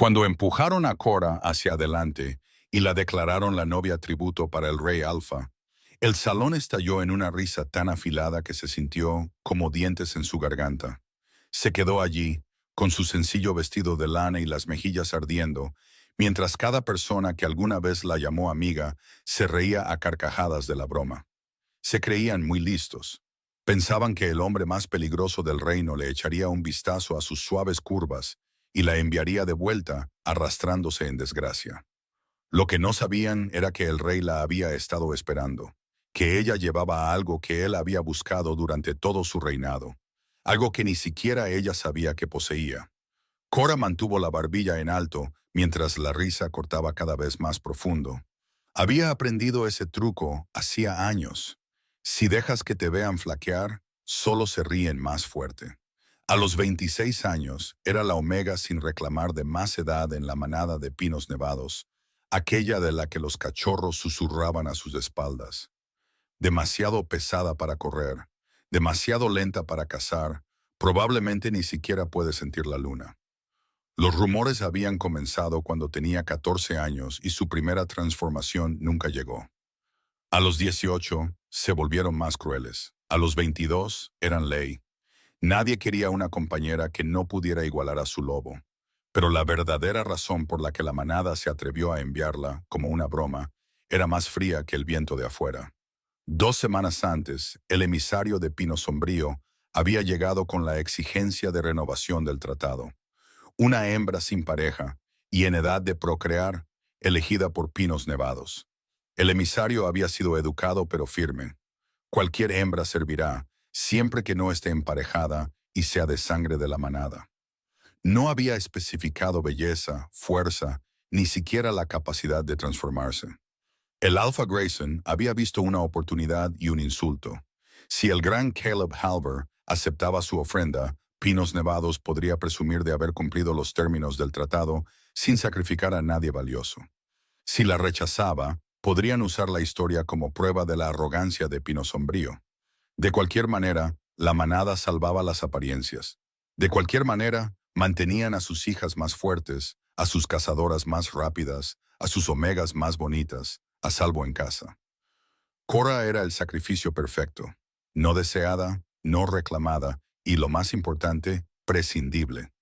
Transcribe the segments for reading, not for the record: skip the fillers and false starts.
Cuando empujaron a Cora hacia adelante y la declararon la novia tributo para el rey Alfa, el salón estalló en una risa tan afilada que se sintió como dientes en su garganta. Se quedó allí, con su sencillo vestido de lana y las mejillas ardiendo, mientras cada persona que alguna vez la llamó amiga se reía a carcajadas de la broma. Se creían muy listos. Pensaban que el hombre más peligroso del reino le echaría un vistazo a sus suaves curvas y la enviaría de vuelta, arrastrándose en desgracia. Lo que no sabían era que el rey la había estado esperando, que ella llevaba algo que él había buscado durante todo su reinado, algo que ni siquiera ella sabía que poseía. Cora mantuvo la barbilla en alto mientras la risa cortaba cada vez más profundo. Había aprendido ese truco hacía años. Si dejas que te vean flaquear, solo se ríen más fuerte. A los 26 años, era la omega sin reclamar de más edad en la manada de pinos nevados, aquella de la que los cachorros susurraban a sus espaldas. Demasiado pesada para correr, demasiado lenta para cazar, probablemente ni siquiera puede sentir la luna. Los rumores habían comenzado cuando tenía 14 años y su primera transformación nunca llegó. A los 18 se volvieron más crueles. A los 22 eran ley. Nadie quería una compañera que no pudiera igualar a su lobo. Pero la verdadera razón por la que la manada se atrevió a enviarla, como una broma, era más fría que el viento de afuera. 2 semanas antes, el emisario de Pino Sombrío había llegado con la exigencia de renovación del tratado. Una hembra sin pareja y en edad de procrear, elegida por Pinos Nevados. El emisario había sido educado pero firme. Cualquier hembra servirá, siempre que no esté emparejada y sea de sangre de la manada. No había especificado belleza, fuerza, ni siquiera la capacidad de transformarse. El Alpha Grayson había visto una oportunidad y un insulto. Si el gran Caleb Halver aceptaba su ofrenda, Pinos Nevados podría presumir de haber cumplido los términos del tratado sin sacrificar a nadie valioso. Si la rechazaba, podrían usar la historia como prueba de la arrogancia de Pino Sombrío. De cualquier manera, la manada salvaba las apariencias. De cualquier manera, mantenían a sus hijas más fuertes, a sus cazadoras más rápidas, a sus omegas más bonitas, a salvo en casa. Cora era el sacrificio perfecto, no deseada, no reclamada y, lo más importante, prescindible.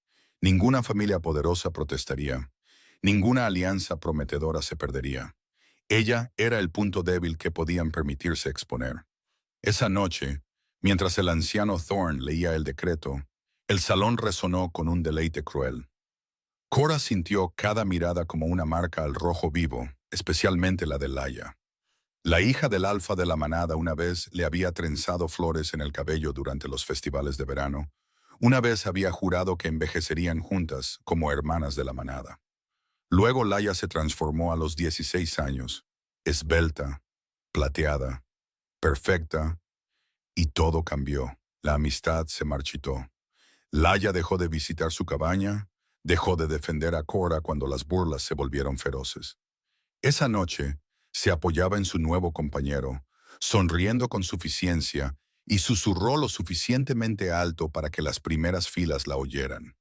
Ninguna familia poderosa protestaría, ninguna alianza prometedora se perdería. Ella era el punto débil que podían permitirse exponer. Esa noche, mientras el anciano Thorne leía el decreto, el salón resonó con un deleite cruel. Cora sintió cada mirada como una marca al rojo vivo, especialmente la de Laia. La hija del alfa de la manada una vez le había trenzado flores en el cabello durante los festivales de verano. Una vez había jurado que envejecerían juntas como hermanas de la manada. Luego Laia se transformó a los 16 años, esbelta, plateada, perfecta, y todo cambió. La amistad se marchitó. Laia dejó de visitar su cabaña, dejó de defender a Cora cuando las burlas se volvieron feroces. Esa noche, se apoyaba en su nuevo compañero, sonriendo con suficiencia, y susurró lo suficientemente alto para que las primeras filas la oyeran.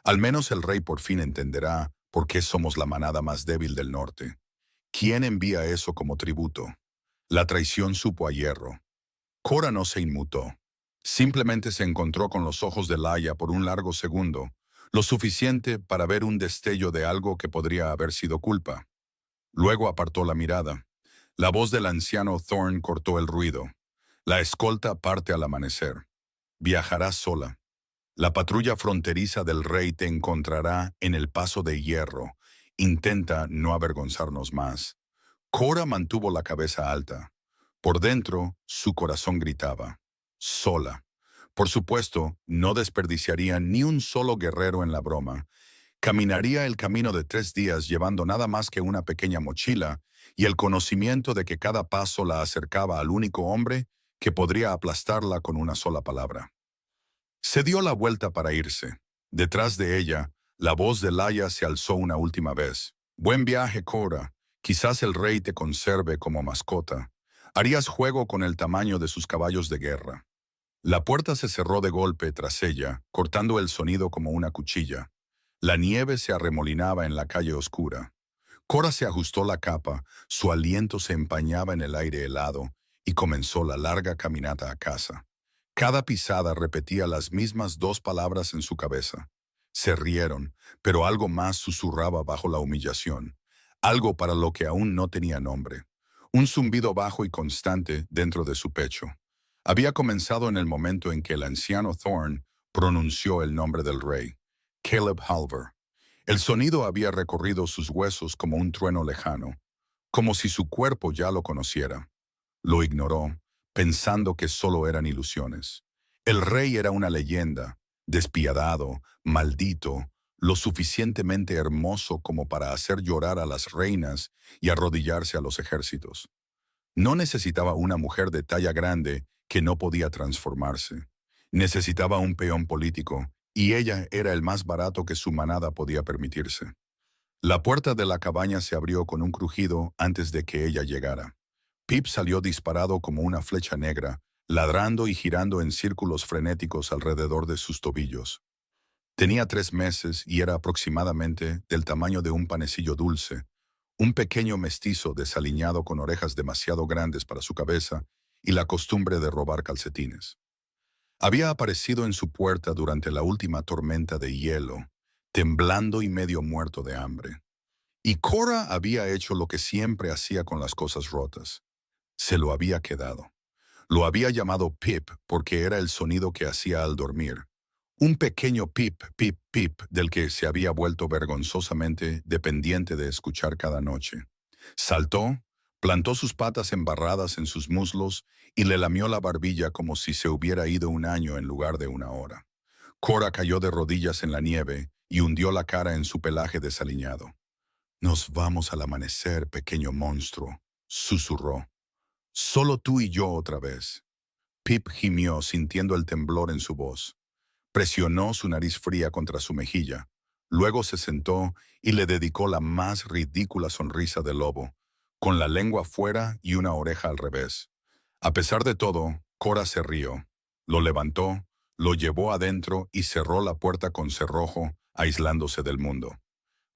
Al menos el rey por fin entenderá por qué somos la manada más débil del norte. ¿Quién envía eso como tributo? La traición supo a hierro. Cora no se inmutó. Simplemente se encontró con los ojos de Laia por un largo segundo, lo suficiente para ver un destello de algo que podría haber sido culpa. Luego apartó la mirada. La voz del anciano Thorne cortó el ruido. La escolta parte al amanecer. Viajarás sola. La patrulla fronteriza del rey te encontrará en el paso de hierro. Intenta no avergonzarnos más. Cora mantuvo la cabeza alta. Por dentro, su corazón gritaba. Sola. Por supuesto, no desperdiciaría ni un solo guerrero en la broma. Caminaría el camino de 3 días llevando nada más que una pequeña mochila y el conocimiento de que cada paso la acercaba al único hombre que podría aplastarla con una sola palabra. Se dio la vuelta para irse. Detrás de ella, la voz de Laia se alzó una última vez. Buen viaje, Cora. Quizás el rey te conserve como mascota. Harías juego con el tamaño de sus caballos de guerra. La puerta se cerró de golpe tras ella, cortando el sonido como una cuchilla. La nieve se arremolinaba en la calle oscura. Cora se ajustó la capa, su aliento se empañaba en el aire helado y comenzó la larga caminata a casa. Cada pisada repetía las mismas dos palabras en su cabeza. Se rieron, pero algo más susurraba bajo la humillación, algo para lo que aún no tenía nombre. Un zumbido bajo y constante dentro de su pecho. Había comenzado en el momento en que el anciano Thorne pronunció el nombre del rey, Caleb Halver. El sonido había recorrido sus huesos como un trueno lejano, como si su cuerpo ya lo conociera. Lo ignoró, pensando que solo eran ilusiones. El rey era una leyenda, despiadado, maldito, lo suficientemente hermoso como para hacer llorar a las reinas y arrodillarse a los ejércitos. No necesitaba una mujer de talla grande que no podía transformarse. Necesitaba un peón político, y ella era el más barato que su manada podía permitirse. La puerta de la cabaña se abrió con un crujido antes de que ella llegara. Pip salió disparado como una flecha negra, ladrando y girando en círculos frenéticos alrededor de sus tobillos. Tenía 3 meses y era aproximadamente del tamaño de un panecillo dulce, un pequeño mestizo desaliñado con orejas demasiado grandes para su cabeza y la costumbre de robar calcetines. Había aparecido en su puerta durante la última tormenta de hielo, temblando y medio muerto de hambre. Y Cora había hecho lo que siempre hacía con las cosas rotas. Se lo había quedado. Lo había llamado Pip porque era el sonido que hacía al dormir. Un pequeño pip, pip, pip del que se había vuelto vergonzosamente dependiente de escuchar cada noche. Saltó, plantó sus patas embarradas en sus muslos y le lamió la barbilla como si se hubiera ido un año en lugar de una hora. Cora cayó de rodillas en la nieve y hundió la cara en su pelaje desaliñado. «Nos vamos al amanecer, pequeño monstruo», susurró. «Solo tú y yo otra vez». Pip gimió sintiendo el temblor en su voz. Presionó su nariz fría contra su mejilla. Luego se sentó y le dedicó la más ridícula sonrisa de lobo, con la lengua fuera y una oreja al revés. A pesar de todo, Cora se rió. Lo levantó, lo llevó adentro y cerró la puerta con cerrojo, aislándose del mundo.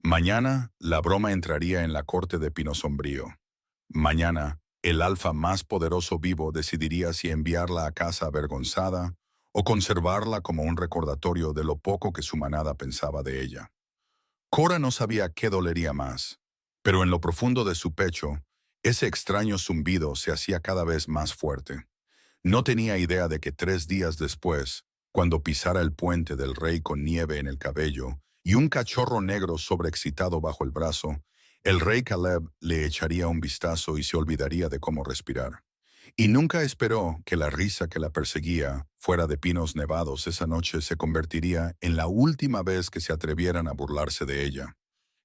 Mañana, la broma entraría en la corte de Pino Sombrío. Mañana, el alfa más poderoso vivo decidiría si enviarla a casa avergonzada o conservarla como un recordatorio de lo poco que su manada pensaba de ella. Cora no sabía qué dolería más, pero en lo profundo de su pecho, ese extraño zumbido se hacía cada vez más fuerte. No tenía idea de que 3 días después, cuando pisara el puente del rey con nieve en el cabello y un cachorro negro sobreexcitado bajo el brazo, el rey Caleb le echaría un vistazo y se olvidaría de cómo respirar. Y nunca esperó que la risa que la perseguía fuera de Pinos Nevados esa noche se convertiría en la última vez que se atrevieran a burlarse de ella.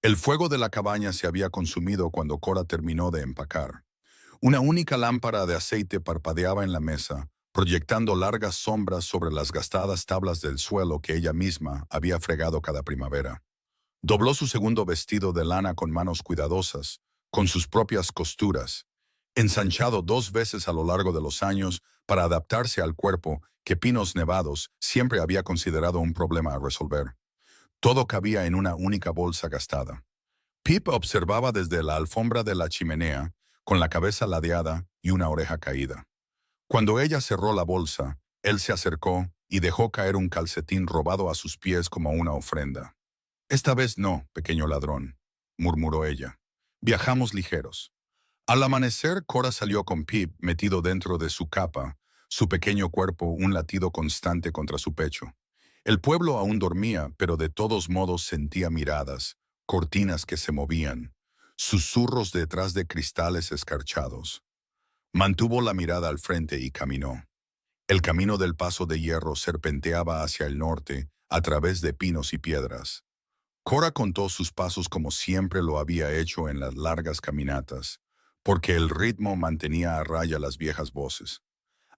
El fuego de la cabaña se había consumido cuando Cora terminó de empacar. Una única lámpara de aceite parpadeaba en la mesa, proyectando largas sombras sobre las gastadas tablas del suelo que ella misma había fregado cada primavera. Dobló su segundo vestido de lana con manos cuidadosas, con sus propias costuras, ensanchado 2 veces a lo largo de los años para adaptarse al cuerpo que Pinos Nevados siempre había considerado un problema a resolver. Todo cabía en una única bolsa gastada. Pip observaba desde la alfombra de la chimenea, con la cabeza ladeada y una oreja caída. Cuando ella cerró la bolsa, él se acercó y dejó caer un calcetín robado a sus pies como una ofrenda. «Esta vez no, pequeño ladrón», murmuró ella. «Viajamos ligeros». Al amanecer, Cora salió con Pip metido dentro de su capa, su pequeño cuerpo un latido constante contra su pecho. El pueblo aún dormía, pero de todos modos sentía miradas, cortinas que se movían, susurros detrás de cristales escarchados. Mantuvo la mirada al frente y caminó. El camino del paso de hierro serpenteaba hacia el norte, a través de pinos y piedras. Cora contó sus pasos como siempre lo había hecho en las largas caminatas, porque el ritmo mantenía a raya las viejas voces.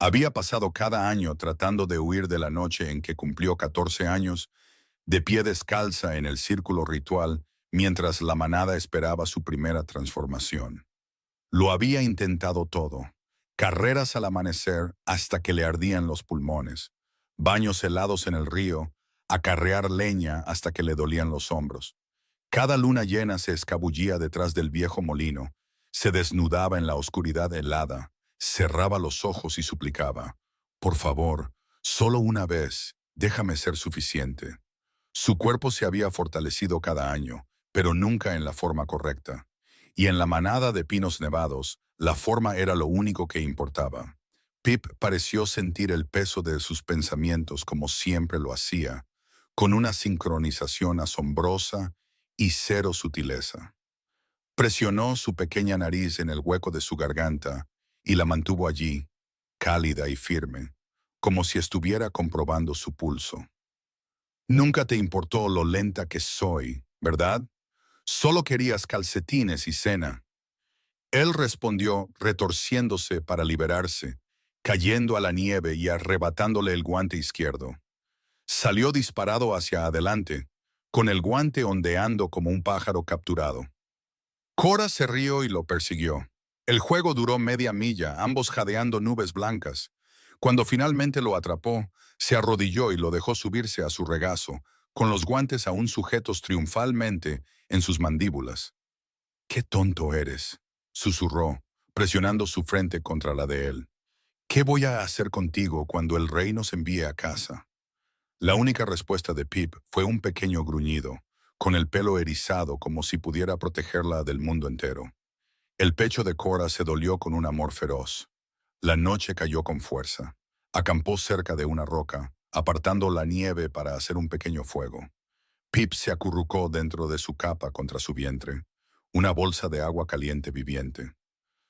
Había pasado cada año tratando de huir de la noche en que cumplió 14 años, de pie descalza en el círculo ritual, mientras la manada esperaba su primera transformación. Lo había intentado todo. Carreras al amanecer hasta que le ardían los pulmones, baños helados en el río, a carrear leña hasta que le dolían los hombros. Cada luna llena se escabullía detrás del viejo molino, se desnudaba en la oscuridad helada, cerraba los ojos y suplicaba: «Por favor, solo una vez, déjame ser suficiente». Su cuerpo se había fortalecido cada año, pero nunca en la forma correcta. Y en la manada de pinos nevados, la forma era lo único que importaba. Pip pareció sentir el peso de sus pensamientos como siempre lo hacía, con una sincronización asombrosa y cero sutileza. Presionó su pequeña nariz en el hueco de su garganta y la mantuvo allí, cálida y firme, como si estuviera comprobando su pulso. Nunca te importó lo lenta que soy, ¿verdad? Solo querías calcetines y cena. Él respondió retorciéndose para liberarse, cayendo a la nieve y arrebatándole el guante izquierdo. Salió disparado hacia adelante, con el guante ondeando como un pájaro capturado. Cora se rió y lo persiguió. El juego duró media milla, ambos jadeando nubes blancas. Cuando finalmente lo atrapó, se arrodilló y lo dejó subirse a su regazo, con los guantes aún sujetos triunfalmente en sus mandíbulas. «¡Qué tonto eres!», susurró, presionando su frente contra la de él. «¿Qué voy a hacer contigo cuando el rey nos envíe a casa?». La única respuesta de Pip fue un pequeño gruñido, con el pelo erizado como si pudiera protegerla del mundo entero. El pecho de Cora se dolió con un amor feroz. La noche cayó con fuerza. Acampó cerca de una roca, apartando la nieve para hacer un pequeño fuego. Pip se acurrucó dentro de su capa contra su vientre, una bolsa de agua caliente viviente.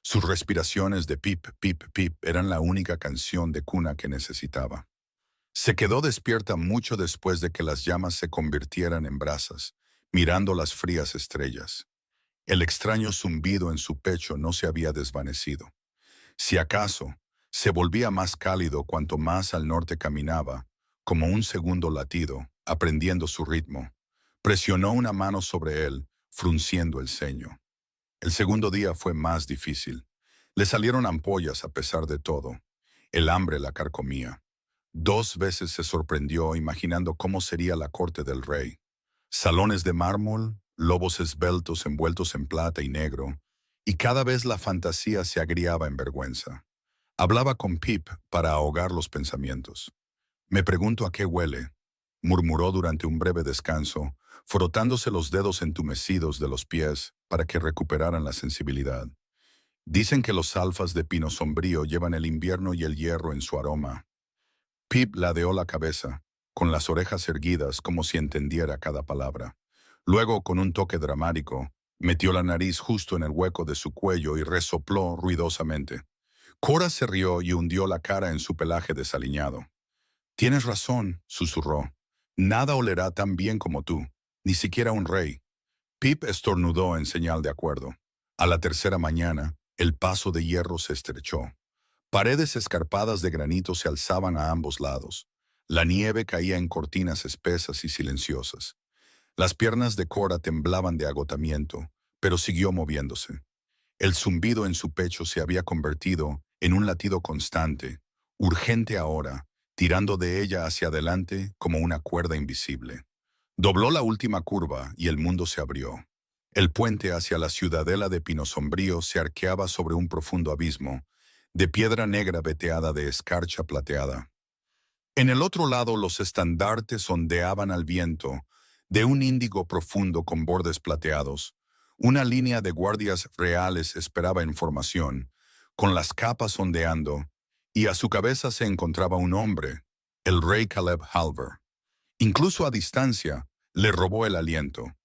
Sus respiraciones de pip, pip, pip eran la única canción de cuna que necesitaba. Se quedó despierta mucho después de que las llamas se convirtieran en brasas, mirando las frías estrellas. El extraño zumbido en su pecho no se había desvanecido. Si acaso, se volvía más cálido cuanto más al norte caminaba, como un segundo latido, aprendiendo su ritmo. Presionó una mano sobre él, frunciendo el ceño. El segundo día fue más difícil. Le salieron ampollas a pesar de todo. El hambre la carcomía. 2 veces se sorprendió imaginando cómo sería la corte del rey. Salones de mármol, lobos esbeltos envueltos en plata y negro, y cada vez la fantasía se agriaba en vergüenza. Hablaba con Pip para ahogar los pensamientos. «Me pregunto a qué huele», murmuró durante un breve descanso, frotándose los dedos entumecidos de los pies para que recuperaran la sensibilidad. «Dicen que los alfas de pino sombrío llevan el invierno y el hierro en su aroma». Pip ladeó la cabeza, con las orejas erguidas como si entendiera cada palabra. Luego, con un toque dramático, metió la nariz justo en el hueco de su cuello y resopló ruidosamente. Cora se rió y hundió la cara en su pelaje desaliñado. «Tienes razón», susurró. «Nada olerá tan bien como tú, ni siquiera un rey». Pip estornudó en señal de acuerdo. A la tercera mañana, el paso de hierro se estrechó. Paredes escarpadas de granito se alzaban a ambos lados. La nieve caía en cortinas espesas y silenciosas. Las piernas de Cora temblaban de agotamiento, pero siguió moviéndose. El zumbido en su pecho se había convertido en un latido constante, urgente ahora, tirando de ella hacia adelante como una cuerda invisible. Dobló la última curva y el mundo se abrió. El puente hacia la ciudadela de Pino Sombrío se arqueaba sobre un profundo abismo, de piedra negra veteada de escarcha plateada. En el otro lado los estandartes ondeaban al viento, de un índigo profundo con bordes plateados. Una línea de guardias reales esperaba en formación, con las capas ondeando, y a su cabeza se encontraba un hombre, el rey Caleb Halver. Incluso a distancia, le robó el aliento.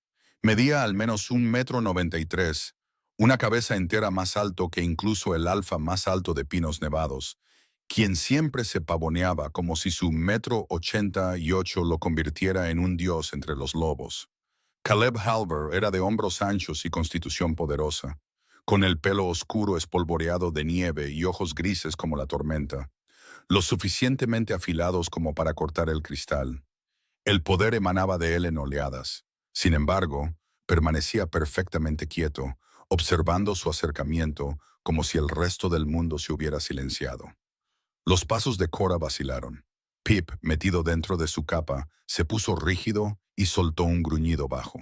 Medía al menos 1,93 m, una cabeza entera más alto que incluso el alfa más alto de Pinos Nevados, quien siempre se pavoneaba como si su 1,88 m lo convirtiera en un dios entre los lobos. Caleb Halver era de hombros anchos y constitución poderosa, con el pelo oscuro espolvoreado de nieve y ojos grises como la tormenta, lo suficientemente afilados como para cortar el cristal. El poder emanaba de él en oleadas. Sin embargo, permanecía perfectamente quieto, observando su acercamiento como si el resto del mundo se hubiera silenciado. Los pasos de Cora vacilaron. Pip, metido dentro de su capa, se puso rígido y soltó un gruñido bajo.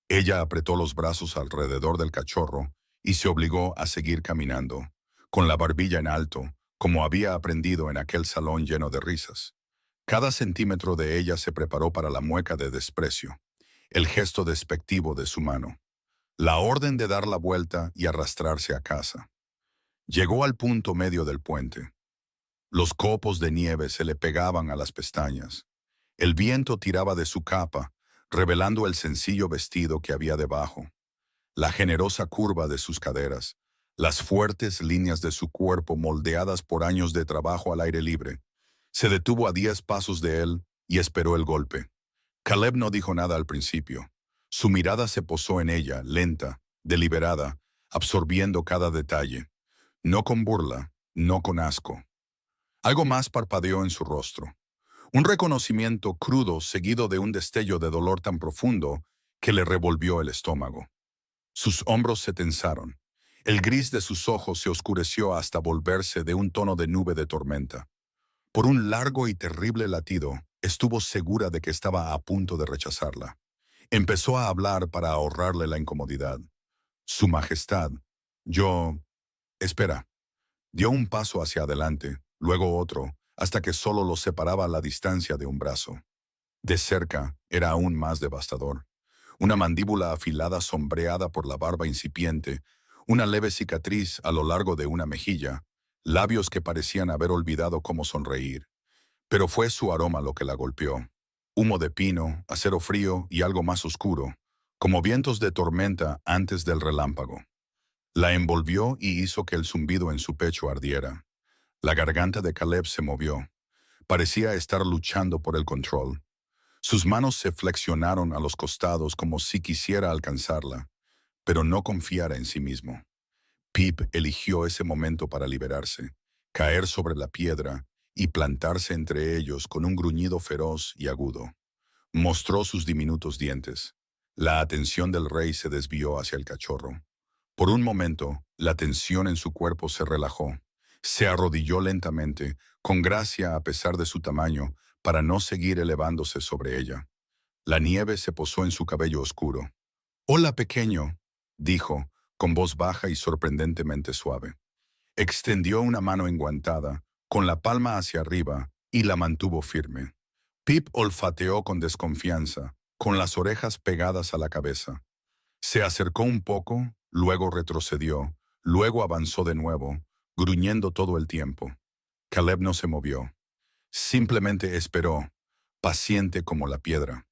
Ella apretó los brazos alrededor del cachorro y se obligó a seguir caminando, con la barbilla en alto, como había aprendido en aquel salón lleno de risas. Cada centímetro de ella se preparó para la mueca de desprecio, el gesto despectivo de su mano, la orden de dar la vuelta y arrastrarse a casa. Llegó al punto medio del puente. Los copos de nieve se le pegaban a las pestañas. El viento tiraba de su capa, revelando el sencillo vestido que había debajo, la generosa curva de sus caderas, las fuertes líneas de su cuerpo moldeadas por años de trabajo al aire libre. Se detuvo a 10 pasos de él y esperó el golpe. Caleb no dijo nada al principio. Su mirada se posó en ella, lenta, deliberada, absorbiendo cada detalle. No con burla, no con asco. Algo más parpadeó en su rostro. Un reconocimiento crudo seguido de un destello de dolor tan profundo que le revolvió el estómago. Sus hombros se tensaron. El gris de sus ojos se oscureció hasta volverse de un tono de nube de tormenta. Por un largo y terrible latido, estuvo segura de que estaba a punto de rechazarla. Empezó a hablar para ahorrarle la incomodidad. Su Majestad, yo... Espera. Dio un paso hacia adelante, luego otro, hasta que solo los separaba la distancia de un brazo. De cerca, era aún más devastador. Una mandíbula afilada sombreada por la barba incipiente, una leve cicatriz a lo largo de una mejilla, labios que parecían haber olvidado cómo sonreír. Pero fue su aroma lo que la golpeó. Humo de pino, acero frío y algo más oscuro, como vientos de tormenta antes del relámpago. La envolvió y hizo que el zumbido en su pecho ardiera. La garganta de Caleb se movió. Parecía estar luchando por el control. Sus manos se flexionaron a los costados como si quisiera alcanzarla, pero no confiara en sí mismo. Pip eligió ese momento para liberarse, caer sobre la piedra y plantarse entre ellos con un gruñido feroz y agudo. Mostró sus diminutos dientes. La atención del rey se desvió hacia el cachorro. Por un momento, la tensión en su cuerpo se relajó. Se arrodilló lentamente, con gracia a pesar de su tamaño, para no seguir elevándose sobre ella. La nieve se posó en su cabello oscuro. «Hola, pequeño», dijo, con voz baja y sorprendentemente suave. Extendió una mano enguantada, con la palma hacia arriba, y la mantuvo firme. Pip olfateó con desconfianza, con las orejas pegadas a la cabeza. Se acercó un poco, luego retrocedió, luego avanzó de nuevo, gruñendo todo el tiempo. Caleb no se movió. Simplemente esperó, paciente como la piedra.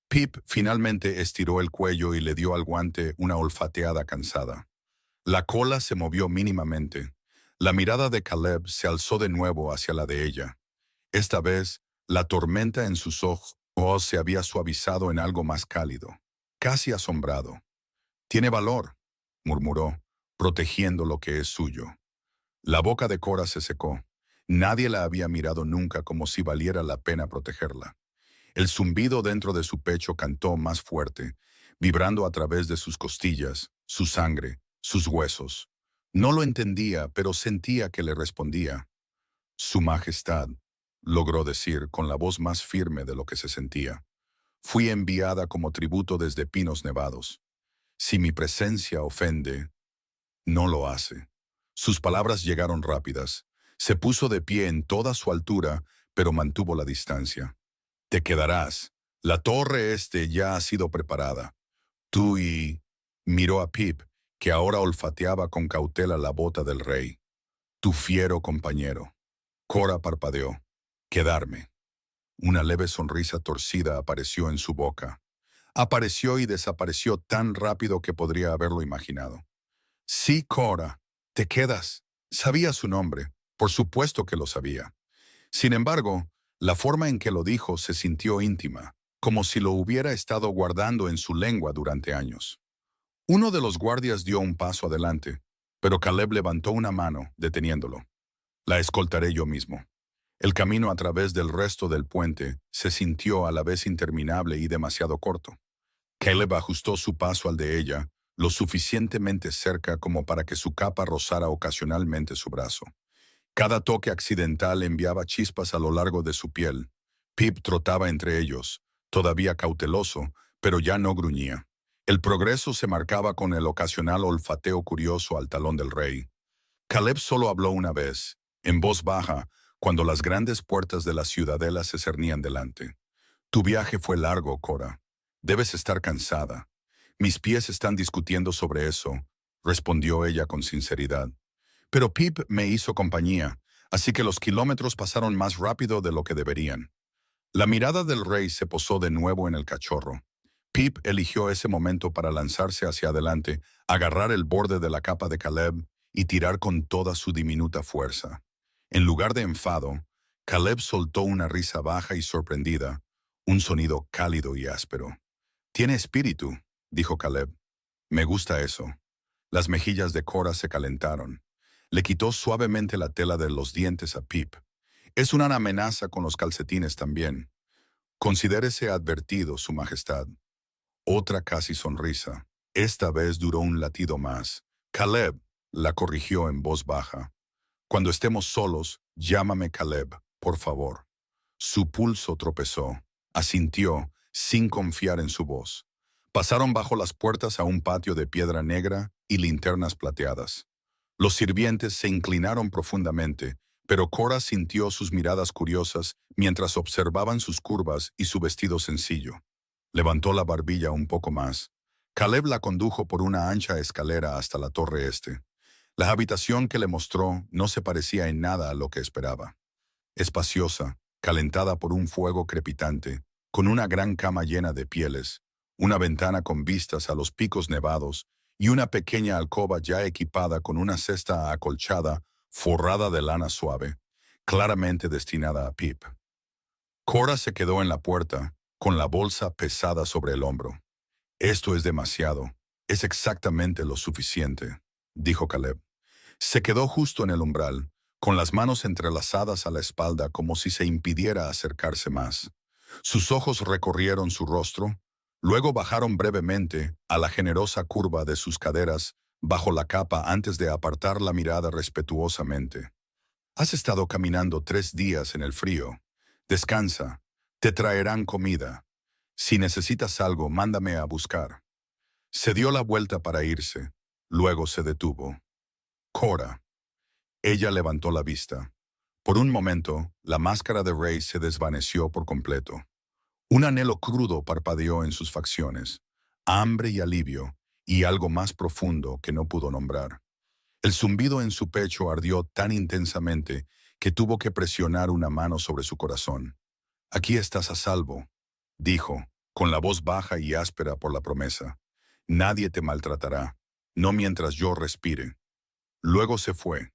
Pip finalmente estiró el cuello y le dio al guante una olfateada cansada. La cola se movió mínimamente. La mirada de Caleb se alzó de nuevo hacia la de ella. Esta vez, la tormenta en sus ojos se había suavizado en algo más cálido, casi asombrado. «Tiene valor», murmuró, protegiendo lo que es suyo. La boca de Cora se secó. Nadie la había mirado nunca como si valiera la pena protegerla. El zumbido dentro de su pecho cantó más fuerte, vibrando a través de sus costillas, su sangre, sus huesos. No lo entendía, pero sentía que le respondía. «Su Majestad», logró decir con la voz más firme de lo que se sentía. «Fui enviada como tributo desde Pinos Nevados. Si mi presencia ofende, no lo hace». Sus palabras llegaron rápidas. Se puso de pie en toda su altura, pero mantuvo la distancia. «Te quedarás. La torre este ya ha sido preparada. Tú y...» Miró a Pip, que ahora olfateaba con cautela la bota del rey. «Tu fiero compañero». Cora parpadeó. «Quedarme». Una leve sonrisa torcida apareció en su boca. Apareció y desapareció tan rápido que podría haberlo imaginado. «Sí, Cora, te quedas». Sabía su nombre. Por supuesto que lo sabía. Sin embargo, la forma en que lo dijo se sintió íntima, como si lo hubiera estado guardando en su lengua durante años. Uno de los guardias dio un paso adelante, pero Caleb levantó una mano, deteniéndolo. «La escoltaré yo mismo». El camino a través del resto del puente se sintió a la vez interminable y demasiado corto. Caleb ajustó su paso al de ella, lo suficientemente cerca como para que su capa rozara ocasionalmente su brazo. Cada toque accidental enviaba chispas a lo largo de su piel, Pip trotaba entre ellos, todavía cauteloso, pero ya no gruñía. El progreso se marcaba con el ocasional olfateo curioso al talón del rey. Caleb solo habló una vez, en voz baja, cuando las grandes puertas de la ciudadela se cernían delante. Tu viaje fue largo, Cora. Debes estar cansada. Mis pies están discutiendo sobre eso, respondió ella con sinceridad. Pero Pip me hizo compañía, así que los kilómetros pasaron más rápido de lo que deberían. La mirada del rey se posó de nuevo en el cachorro. Pip eligió ese momento para lanzarse hacia adelante, agarrar el borde de la capa de Caleb y tirar con toda su diminuta fuerza. En lugar de enfado, Caleb soltó una risa baja y sorprendida, un sonido cálido y áspero. «Tiene espíritu», dijo Caleb. «Me gusta eso». Las mejillas de Cora se calentaron. Le quitó suavemente la tela de los dientes a Pip. «Es una amenaza con los calcetines también. Considérese advertido, Su Majestad». Otra casi sonrisa. Esta vez duró un latido más. «Caleb», la corrigió en voz baja. «Cuando estemos solos, llámame Caleb, por favor». Su pulso tropezó. Asintió, sin confiar en su voz. Pasaron bajo las puertas a un patio de piedra negra y linternas plateadas. Los sirvientes se inclinaron profundamente, pero Cora sintió sus miradas curiosas mientras observaban sus curvas y su vestido sencillo. Levantó la barbilla un poco más. Caleb la condujo por una ancha escalera hasta la torre este. La habitación que le mostró no se parecía en nada a lo que esperaba. Espaciosa, calentada por un fuego crepitante, con una gran cama llena de pieles, una ventana con vistas a los picos nevados y una pequeña alcoba ya equipada con una cesta acolchada forrada de lana suave, claramente destinada a Pip. Cora se quedó en la puerta, con la bolsa pesada sobre el hombro. «Esto es demasiado. Es exactamente lo suficiente», dijo Caleb. Se quedó justo en el umbral, con las manos entrelazadas a la espalda como si se impidiera acercarse más. Sus ojos recorrieron su rostro, luego bajaron brevemente a la generosa curva de sus caderas bajo la capa antes de apartar la mirada respetuosamente. «Has estado caminando 3 días en el frío. Descansa. Te traerán comida. Si necesitas algo, mándame a buscar». Se dio la vuelta para irse. Luego se detuvo. «Cora». Ella levantó la vista. Por un momento, la máscara de Rey se desvaneció por completo. Un anhelo crudo parpadeó en sus facciones, hambre y alivio, y algo más profundo que no pudo nombrar. El zumbido en su pecho ardió tan intensamente que tuvo que presionar una mano sobre su corazón. «Aquí estás a salvo», dijo, con la voz baja y áspera por la promesa. «Nadie te maltratará, no mientras yo respire». Luego se fue.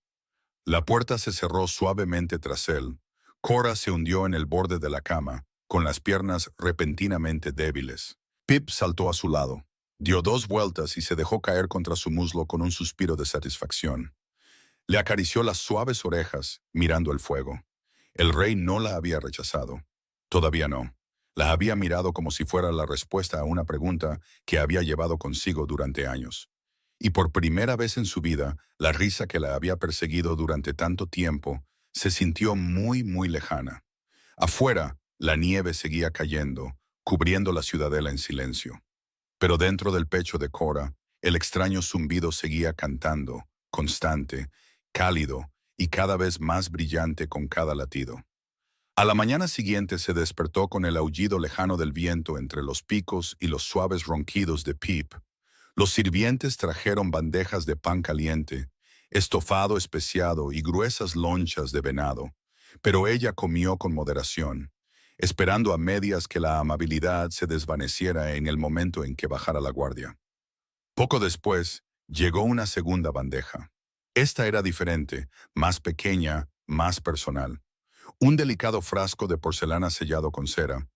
La puerta se cerró suavemente tras él. Cora se hundió en el borde de la cama, con las piernas repentinamente débiles. Pip saltó a su lado. Dio 2 vueltas y se dejó caer contra su muslo con un suspiro de satisfacción. Le acarició las suaves orejas, mirando el fuego. El rey no la había rechazado. Todavía no. La había mirado como si fuera la respuesta a una pregunta que había llevado consigo durante años. Y por primera vez en su vida, la risa que la había perseguido durante tanto tiempo se sintió muy, muy lejana. Afuera, la nieve seguía cayendo, cubriendo la ciudadela en silencio. Pero dentro del pecho de Cora, el extraño zumbido seguía cantando, constante, cálido y cada vez más brillante con cada latido. A la mañana siguiente se despertó con el aullido lejano del viento entre los picos y los suaves ronquidos de Pip. Los sirvientes trajeron bandejas de pan caliente, estofado especiado y gruesas lonchas de venado, pero ella comió con moderación, esperando a medias que la amabilidad se desvaneciera en el momento en que bajara la guardia. Poco después, llegó una segunda bandeja. Esta era diferente, más pequeña, más personal. Un delicado frasco de porcelana sellado con cera,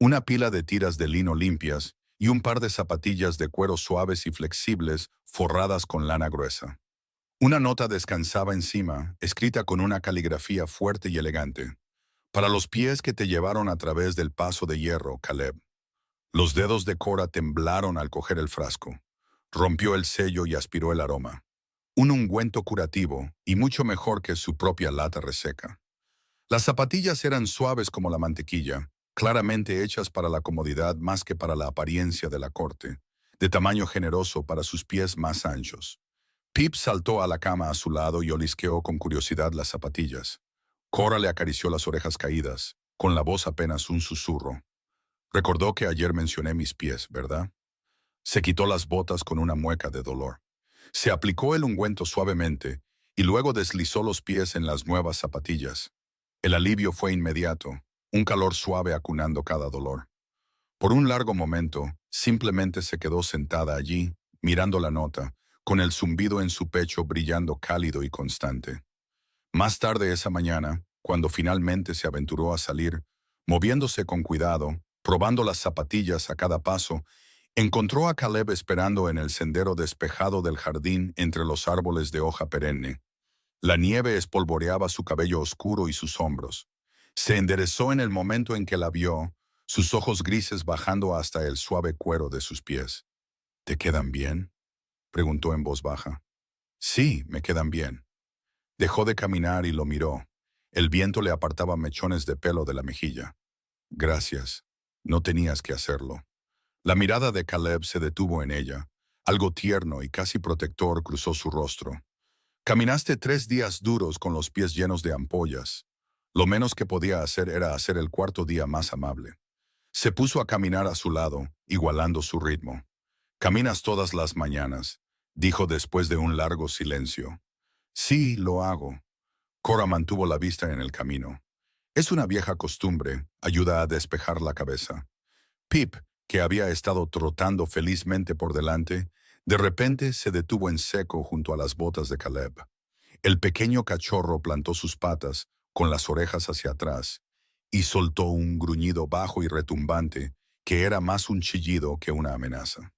una pila de tiras de lino limpias y un par de zapatillas de cuero suaves y flexibles forradas con lana gruesa. Una nota descansaba encima, escrita con una caligrafía fuerte y elegante. «Para los pies que te llevaron a través del paso de hierro, Caleb». Los dedos de Cora temblaron al coger el frasco. Rompió el sello y aspiró el aroma. Un ungüento curativo y mucho mejor que su propia lata reseca. Las zapatillas eran suaves como la mantequilla, claramente hechas para la comodidad más que para la apariencia de la corte, de tamaño generoso para sus pies más anchos. Pip saltó a la cama a su lado y olisqueó con curiosidad las zapatillas. Cora le acarició las orejas caídas, con la voz apenas un susurro. Recordó que ayer mencioné mis pies, ¿verdad? Se quitó las botas con una mueca de dolor. Se aplicó el ungüento suavemente y luego deslizó los pies en las nuevas zapatillas. El alivio fue inmediato, un calor suave acunando cada dolor. Por un largo momento, simplemente se quedó sentada allí, mirando la nota, con el zumbido en su pecho brillando cálido y constante. Más tarde esa mañana, cuando finalmente se aventuró a salir, moviéndose con cuidado, probando las zapatillas a cada paso, encontró a Caleb esperando en el sendero despejado del jardín entre los árboles de hoja perenne. La nieve espolvoreaba su cabello oscuro y sus hombros. Se enderezó en el momento en que la vio, sus ojos grises bajando hasta el suave cuero de sus pies. ¿Te quedan bien?, preguntó en voz baja. Sí, me quedan bien. Dejó de caminar y lo miró. El viento le apartaba mechones de pelo de la mejilla. Gracias. No tenías que hacerlo. La mirada de Caleb se detuvo en ella. Algo tierno y casi protector cruzó su rostro. Caminaste 3 días duros con los pies llenos de ampollas. Lo menos que podía hacer era hacer el cuarto día más amable. Se puso a caminar a su lado, igualando su ritmo. «Caminas todas las mañanas», dijo después de un largo silencio. «Sí, lo hago». Cora mantuvo la vista en el camino. Es una vieja costumbre, ayuda a despejar la cabeza. Pip, que había estado trotando felizmente por delante, de repente se detuvo en seco junto a las botas de Caleb. El pequeño cachorro plantó sus patas, con las orejas hacia atrás, y soltó un gruñido bajo y retumbante que era más un chillido que una amenaza.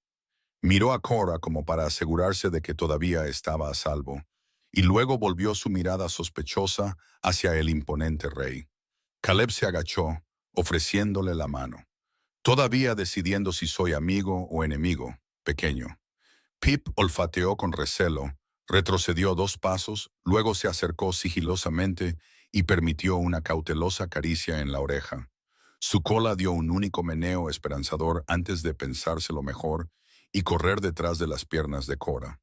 Miró a Cora como para asegurarse de que todavía estaba a salvo, y luego volvió su mirada sospechosa hacia el imponente rey. Caleb se agachó, ofreciéndole la mano. Todavía decidiendo si soy amigo o enemigo, pequeño. Pip olfateó con recelo, retrocedió 2 pasos, luego se acercó sigilosamente y permitió una cautelosa caricia en la oreja. Su cola dio un único meneo esperanzador antes de pensárselo mejor y correr detrás de las piernas de Cora.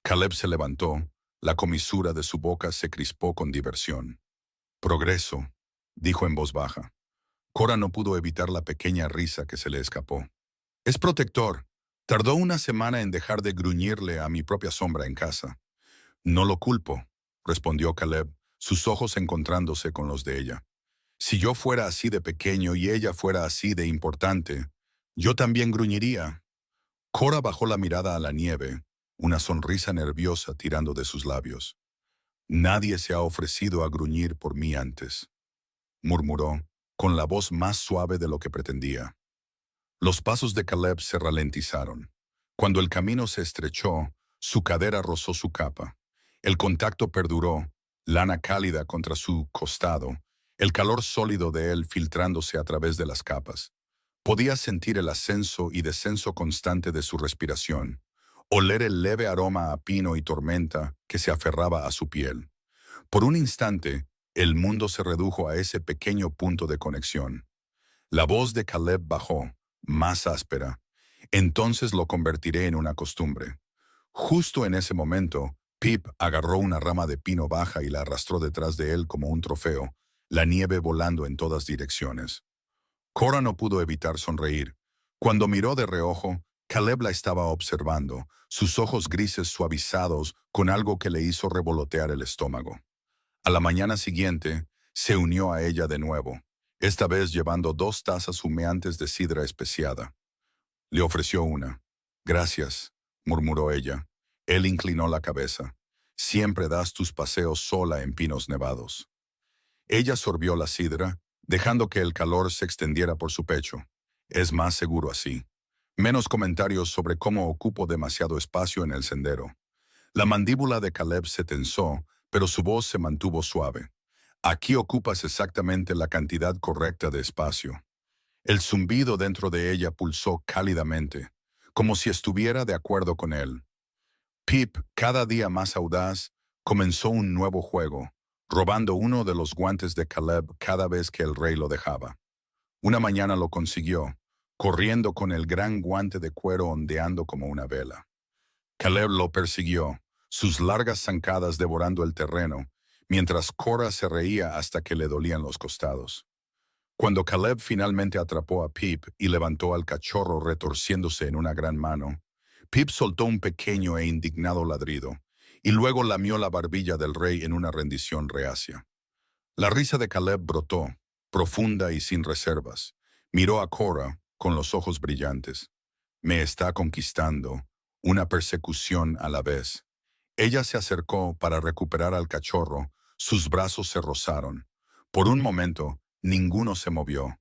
Caleb se levantó, la comisura de su boca se crispó con diversión. «Progreso», dijo en voz baja. Cora no pudo evitar la pequeña risa que se le escapó. «Es protector. Tardó una semana en dejar de gruñirle a mi propia sombra en casa». «No lo culpo», respondió Caleb, sus ojos encontrándose con los de ella. «Si yo fuera así de pequeño y ella fuera así de importante, yo también gruñiría». Cora bajó la mirada a la nieve, una sonrisa nerviosa tirando de sus labios. «Nadie se ha ofrecido a gruñir por mí antes», murmuró, con la voz más suave de lo que pretendía. Los pasos de Caleb se ralentizaron. Cuando el camino se estrechó, su cadera rozó su capa. El contacto perduró, lana cálida contra su costado, el calor sólido de él filtrándose a través de las capas. Podía sentir el ascenso y descenso constante de su respiración, oler el leve aroma a pino y tormenta que se aferraba a su piel. Por un instante, el mundo se redujo a ese pequeño punto de conexión. La voz de Caleb bajó, más áspera. «Entonces lo convertiré en una costumbre». Justo en ese momento, Pip agarró una rama de pino baja y la arrastró detrás de él como un trofeo, la nieve volando en todas direcciones. Cora no pudo evitar sonreír. Cuando miró de reojo, Caleb la estaba observando, sus ojos grises suavizados con algo que le hizo revolotear el estómago. A la mañana siguiente, se unió a ella de nuevo, esta vez llevando 2 tazas humeantes de sidra especiada. Le ofreció una. «Gracias», murmuró ella. Él inclinó la cabeza. «Siempre das tus paseos sola en pinos nevados». Ella sorbió la sidra, dejando que el calor se extendiera por su pecho. «Es más seguro así». Menos comentarios sobre cómo ocupo demasiado espacio en el sendero. La mandíbula de Caleb se tensó, pero su voz se mantuvo suave. «Aquí ocupas exactamente la cantidad correcta de espacio». El zumbido dentro de ella pulsó cálidamente, como si estuviera de acuerdo con él. Pip, cada día más audaz, comenzó un nuevo juego, robando uno de los guantes de Caleb cada vez que el rey lo dejaba. Una mañana lo consiguió, corriendo con el gran guante de cuero ondeando como una vela. Caleb lo persiguió, sus largas zancadas devorando el terreno, mientras Cora se reía hasta que le dolían los costados. Cuando Caleb finalmente atrapó a Pip y levantó al cachorro retorciéndose en una gran mano, Pip soltó un pequeño e indignado ladrido, y luego lamió la barbilla del rey en una rendición reacia. La risa de Caleb brotó, profunda y sin reservas. Miró a Cora con los ojos brillantes. Me está conquistando, una persecución a la vez. Ella se acercó para recuperar al cachorro, sus brazos se rozaron. Por un momento, ninguno se movió.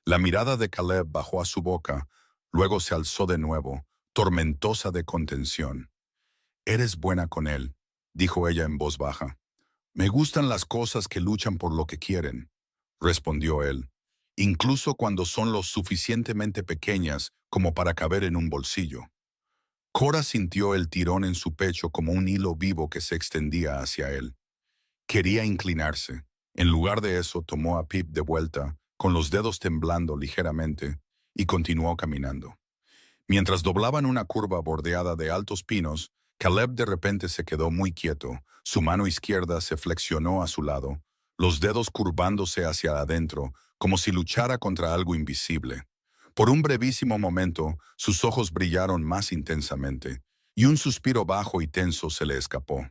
La mirada de Caleb bajó a su boca, luego se alzó de nuevo, tormentosa de contención. Eres buena con él, dijo ella en voz baja. Me gustan las cosas que luchan por lo que quieren, respondió él, incluso cuando son lo suficientemente pequeñas como para caber en un bolsillo. Cora sintió el tirón en su pecho como un hilo vivo que se extendía hacia él. Quería inclinarse. En lugar de eso, tomó a Pip de vuelta, con los dedos temblando ligeramente, y continuó caminando. Mientras doblaban una curva bordeada de altos pinos, Caleb de repente se quedó muy quieto, su mano izquierda se flexionó a su lado, los dedos curvándose hacia adentro, como si luchara contra algo invisible. Por un brevísimo momento, sus ojos brillaron más intensamente, y un suspiro bajo y tenso se le escapó.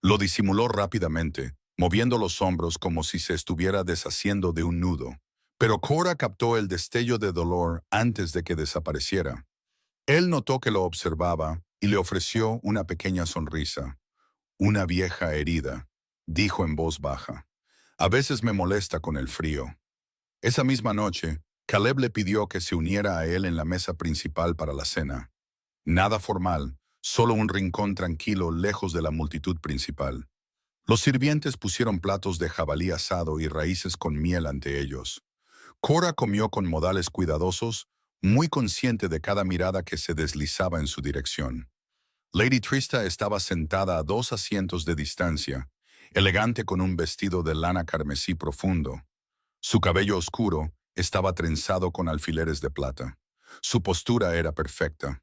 Lo disimuló rápidamente, moviendo los hombros como si se estuviera deshaciendo de un nudo. Pero Cora captó el destello de dolor antes de que desapareciera. Él notó que lo observaba y le ofreció una pequeña sonrisa. Una vieja herida, dijo en voz baja. A veces me molesta con el frío. Esa misma noche, Caleb le pidió que se uniera a él en la mesa principal para la cena. Nada formal, solo un rincón tranquilo lejos de la multitud principal. Los sirvientes pusieron platos de jabalí asado y raíces con miel ante ellos. Cora comió con modales cuidadosos, muy consciente de cada mirada que se deslizaba en su dirección. Lady Trista estaba sentada a 2 asientos de distancia, elegante con un vestido de lana carmesí profundo. Su cabello oscuro estaba trenzado con alfileres de plata. Su postura era perfecta.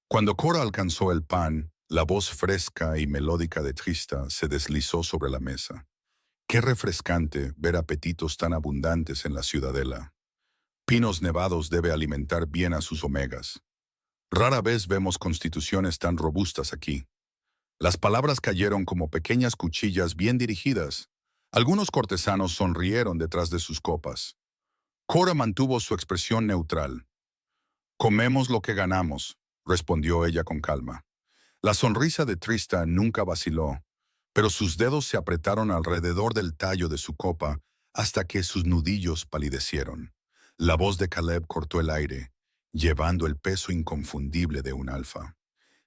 Cuando Cora alcanzó el pan, la voz fresca y melódica de Trista se deslizó sobre la mesa. Qué refrescante ver apetitos tan abundantes en la ciudadela. Pinos Nevados debe alimentar bien a sus omegas. Rara vez vemos constituciones tan robustas aquí. Las palabras cayeron como pequeñas cuchillas bien dirigidas. Algunos cortesanos sonrieron detrás de sus copas. Cora mantuvo su expresión neutral. Comemos lo que ganamos, respondió ella con calma. La sonrisa de Trista nunca vaciló, pero sus dedos se apretaron alrededor del tallo de su copa hasta que sus nudillos palidecieron. La voz de Caleb cortó el aire, llevando el peso inconfundible de un alfa.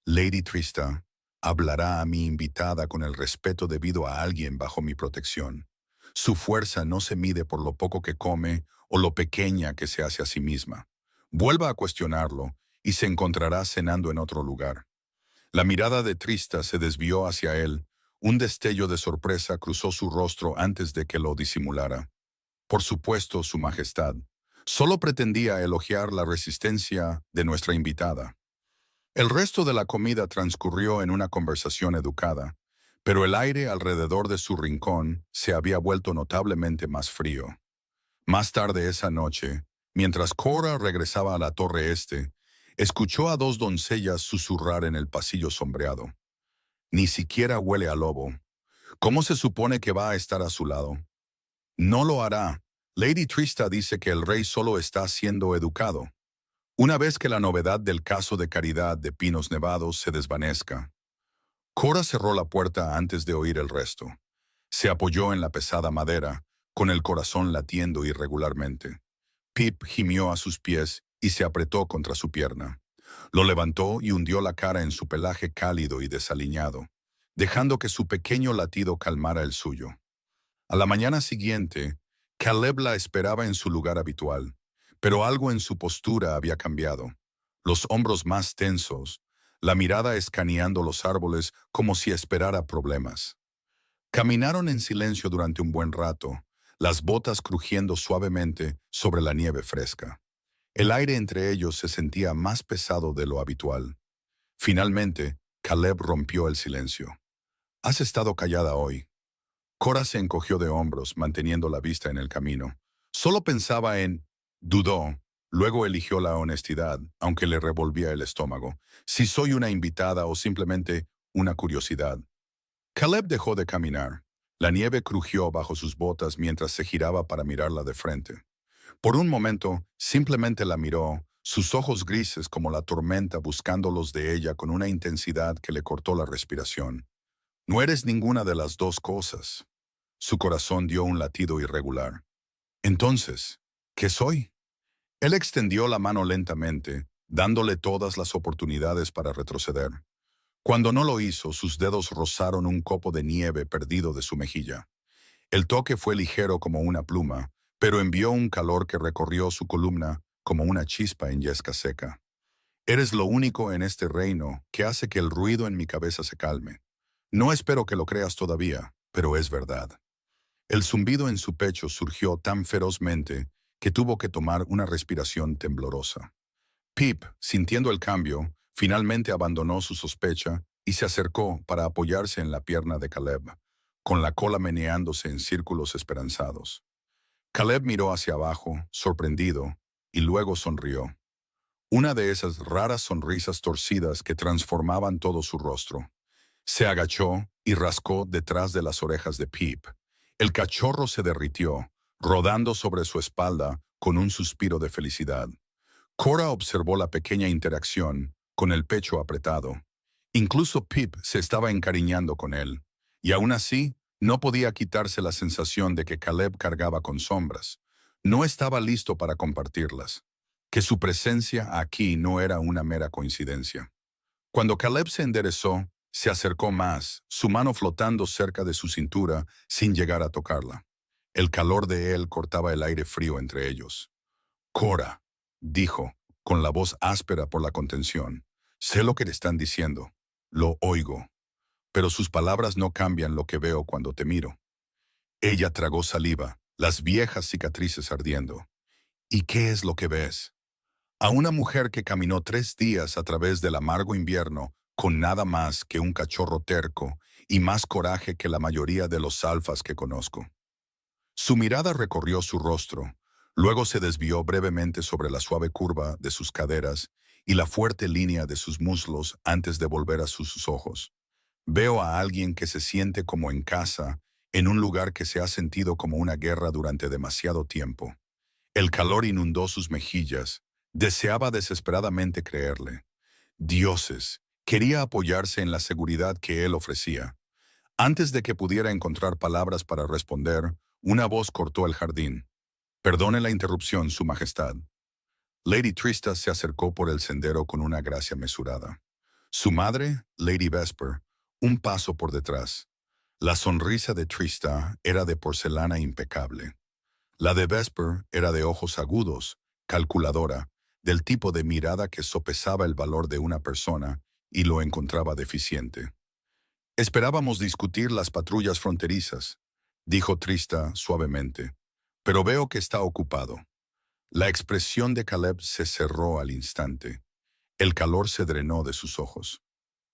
Lady Trista hablará a mi invitada con el respeto debido a alguien bajo mi protección. Su fuerza no se mide por lo poco que come o lo pequeña que se hace a sí misma. Vuelva a cuestionarlo y se encontrará cenando en otro lugar. La mirada de Trista se desvió hacia él. Un destello de sorpresa cruzó su rostro antes de que lo disimulara. Por supuesto, Su Majestad. Solo pretendía elogiar la resistencia de nuestra invitada. El resto de la comida transcurrió en una conversación educada, pero el aire alrededor de su rincón se había vuelto notablemente más frío. Más tarde esa noche, mientras Cora regresaba a la torre este, escuchó a 2 doncellas susurrar en el pasillo sombreado. Ni siquiera huele a lobo. ¿Cómo se supone que va a estar a su lado? No lo hará. Lady Trista dice que el rey solo está siendo educado. Una vez que la novedad del caso de Caridad de Pinos Nevados se desvanezca. Cora cerró la puerta antes de oír el resto. Se apoyó en la pesada madera, con el corazón latiendo irregularmente. Pip gimió a sus pies y se apretó contra su pierna. Lo levantó y hundió la cara en su pelaje cálido y desaliñado, dejando que su pequeño latido calmara el suyo. A la mañana siguiente, Caleb la esperaba en su lugar habitual, pero algo en su postura había cambiado. Los hombros más tensos, la mirada escaneando los árboles como si esperara problemas. Caminaron en silencio durante un buen rato, las botas crujiendo suavemente sobre la nieve fresca. El aire entre ellos se sentía más pesado de lo habitual. Finalmente, Caleb rompió el silencio. «Has estado callada hoy». Cora se encogió de hombros, manteniendo la vista en el camino. Solo pensaba en... Dudó. Luego eligió la honestidad, aunque le revolvía el estómago. Si soy una invitada o simplemente una curiosidad. Caleb dejó de caminar. La nieve crujió bajo sus botas mientras se giraba para mirarla de frente. Por un momento, simplemente la miró, sus ojos grises como la tormenta buscando los de ella con una intensidad que le cortó la respiración. «No eres ninguna de las dos cosas». Su corazón dio un latido irregular. «Entonces, ¿qué soy?». Él extendió la mano lentamente, dándole todas las oportunidades para retroceder. Cuando no lo hizo, sus dedos rozaron un copo de nieve perdido de su mejilla. El toque fue ligero como una pluma, pero envió un calor que recorrió su columna como una chispa en yesca seca. «Eres lo único en este reino que hace que el ruido en mi cabeza se calme. No espero que lo creas todavía, pero es verdad». El zumbido en su pecho surgió tan ferozmente que tuvo que tomar una respiración temblorosa. Pip, sintiendo el cambio, finalmente abandonó su sospecha y se acercó para apoyarse en la pierna de Caleb, con la cola meneándose en círculos esperanzados. Caleb miró hacia abajo, sorprendido, y luego sonrió. Una de esas raras sonrisas torcidas que transformaban todo su rostro. Se agachó y rascó detrás de las orejas de Pip. El cachorro se derritió, rodando sobre su espalda con un suspiro de felicidad. Cora observó la pequeña interacción, con el pecho apretado. Incluso Pip se estaba encariñando con él, y aún así no podía quitarse la sensación de que Caleb cargaba con sombras. No estaba listo para compartirlas, que su presencia aquí no era una mera coincidencia. Cuando Caleb se enderezó, se acercó más, su mano flotando cerca de su cintura sin llegar a tocarla. El calor de él cortaba el aire frío entre ellos. «Cora», dijo, con la voz áspera por la contención, «sé lo que te están diciendo. Lo oigo. Pero sus palabras no cambian lo que veo cuando te miro». Ella tragó saliva, las viejas cicatrices ardiendo. «¿Y qué es lo que ves?». «A una mujer que caminó 3 días a través del amargo invierno con nada más que un cachorro terco y más coraje que la mayoría de los alfas que conozco». Su mirada recorrió su rostro, luego se desvió brevemente sobre la suave curva de sus caderas y la fuerte línea de sus muslos antes de volver a sus ojos. «Veo a alguien que se siente como en casa, en un lugar que se ha sentido como una guerra durante demasiado tiempo». El calor inundó sus mejillas. Deseaba desesperadamente creerle. Dioses, quería apoyarse en la seguridad que él ofrecía. Antes de que pudiera encontrar palabras para responder, una voz cortó el jardín. «Perdone la interrupción, Su Majestad». Lady Trista se acercó por el sendero con una gracia mesurada. Su madre, Lady Vesper, un paso por detrás. La sonrisa de Trista era de porcelana impecable. La de Vesper era de ojos agudos, calculadora, del tipo de mirada que sopesaba el valor de una persona y lo encontraba deficiente. «Esperábamos discutir las patrullas fronterizas», dijo Trista suavemente, «pero veo que está ocupado». La expresión de Caleb se cerró al instante. El calor se drenó de sus ojos.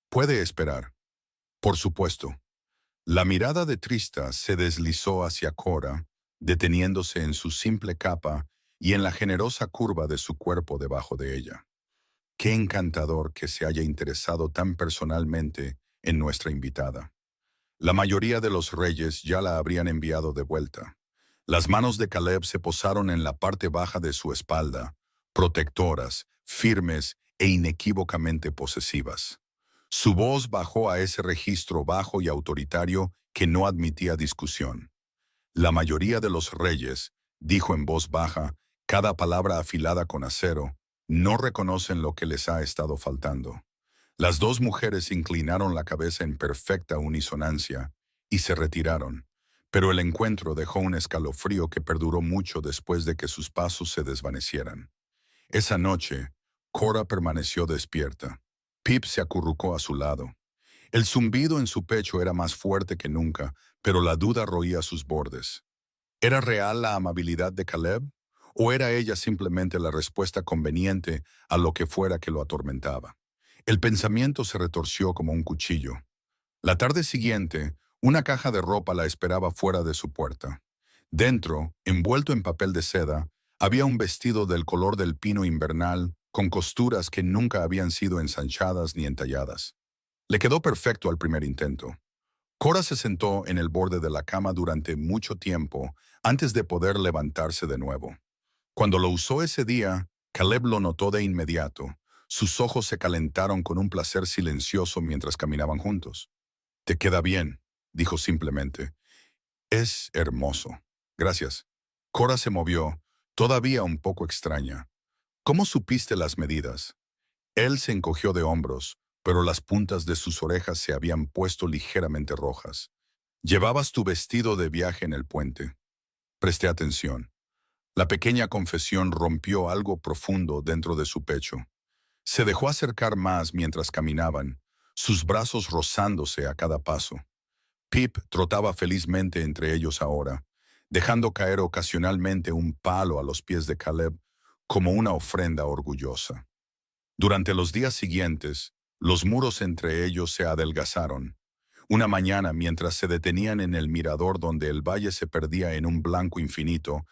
«Puede esperar». «Por supuesto». La mirada de Trista se deslizó hacia Cora, deteniéndose en su simple capa y en la generosa curva de su cuerpo debajo de ella. «Qué encantador que se haya interesado tan personalmente en nuestra invitada». La mayoría de los reyes ya la habrían enviado de vuelta. Las manos de Caleb se posaron en la parte baja de su espalda, protectoras, firmes e inequívocamente posesivas. Su voz bajó a ese registro bajo y autoritario que no admitía discusión. «La mayoría de los reyes», dijo en voz baja, cada palabra afilada con acero, «no reconocen lo que les ha estado faltando». Las dos mujeres inclinaron la cabeza en perfecta unisonancia y se retiraron, pero el encuentro dejó un escalofrío que perduró mucho después de que sus pasos se desvanecieran. Esa noche, Cora permaneció despierta. Pip se acurrucó a su lado. El zumbido en su pecho era más fuerte que nunca, pero la duda roía sus bordes. ¿Era real la amabilidad de Caleb? ¿O era ella simplemente la respuesta conveniente a lo que fuera que lo atormentaba? El pensamiento se retorció como un cuchillo. La tarde siguiente, una caja de ropa la esperaba fuera de su puerta. Dentro, envuelto en papel de seda, había un vestido del color del pino invernal, con costuras que nunca habían sido ensanchadas ni entalladas. Le quedó perfecto al primer intento. Cora se sentó en el borde de la cama durante mucho tiempo antes de poder levantarse de nuevo. Cuando lo usó ese día, Caleb lo notó de inmediato. Sus ojos se calentaron con un placer silencioso mientras caminaban juntos. «Te queda bien», dijo simplemente. «Es hermoso. Gracias». Cora se movió, todavía un poco extraña. «¿Cómo supiste las medidas?» Él se encogió de hombros, pero las puntas de sus orejas se habían puesto ligeramente rojas. «Llevabas tu vestido de viaje en el puente». Presté atención. La pequeña confesión rompió algo profundo dentro de su pecho. Se dejó acercar más mientras caminaban, sus brazos rozándose a cada paso. Pip trotaba felizmente entre ellos ahora, dejando caer ocasionalmente un palo a los pies de Caleb como una ofrenda orgullosa. Durante los días siguientes, los muros entre ellos se adelgazaron. Una mañana, mientras se detenían en el mirador donde el valle se perdía en un blanco infinito,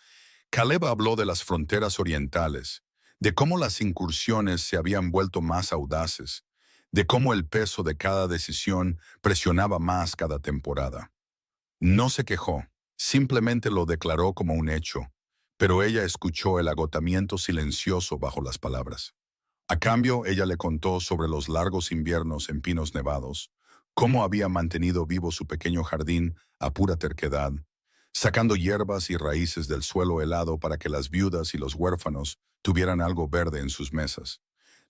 Caleb habló de las fronteras orientales, de cómo las incursiones se habían vuelto más audaces, de cómo el peso de cada decisión presionaba más cada temporada. No se quejó, simplemente lo declaró como un hecho, pero ella escuchó el agotamiento silencioso bajo las palabras. A cambio, ella le contó sobre los largos inviernos en Pinos Nevados, cómo había mantenido vivo su pequeño jardín a pura terquedad, sacando hierbas y raíces del suelo helado para que las viudas y los huérfanos tuvieran algo verde en sus mesas.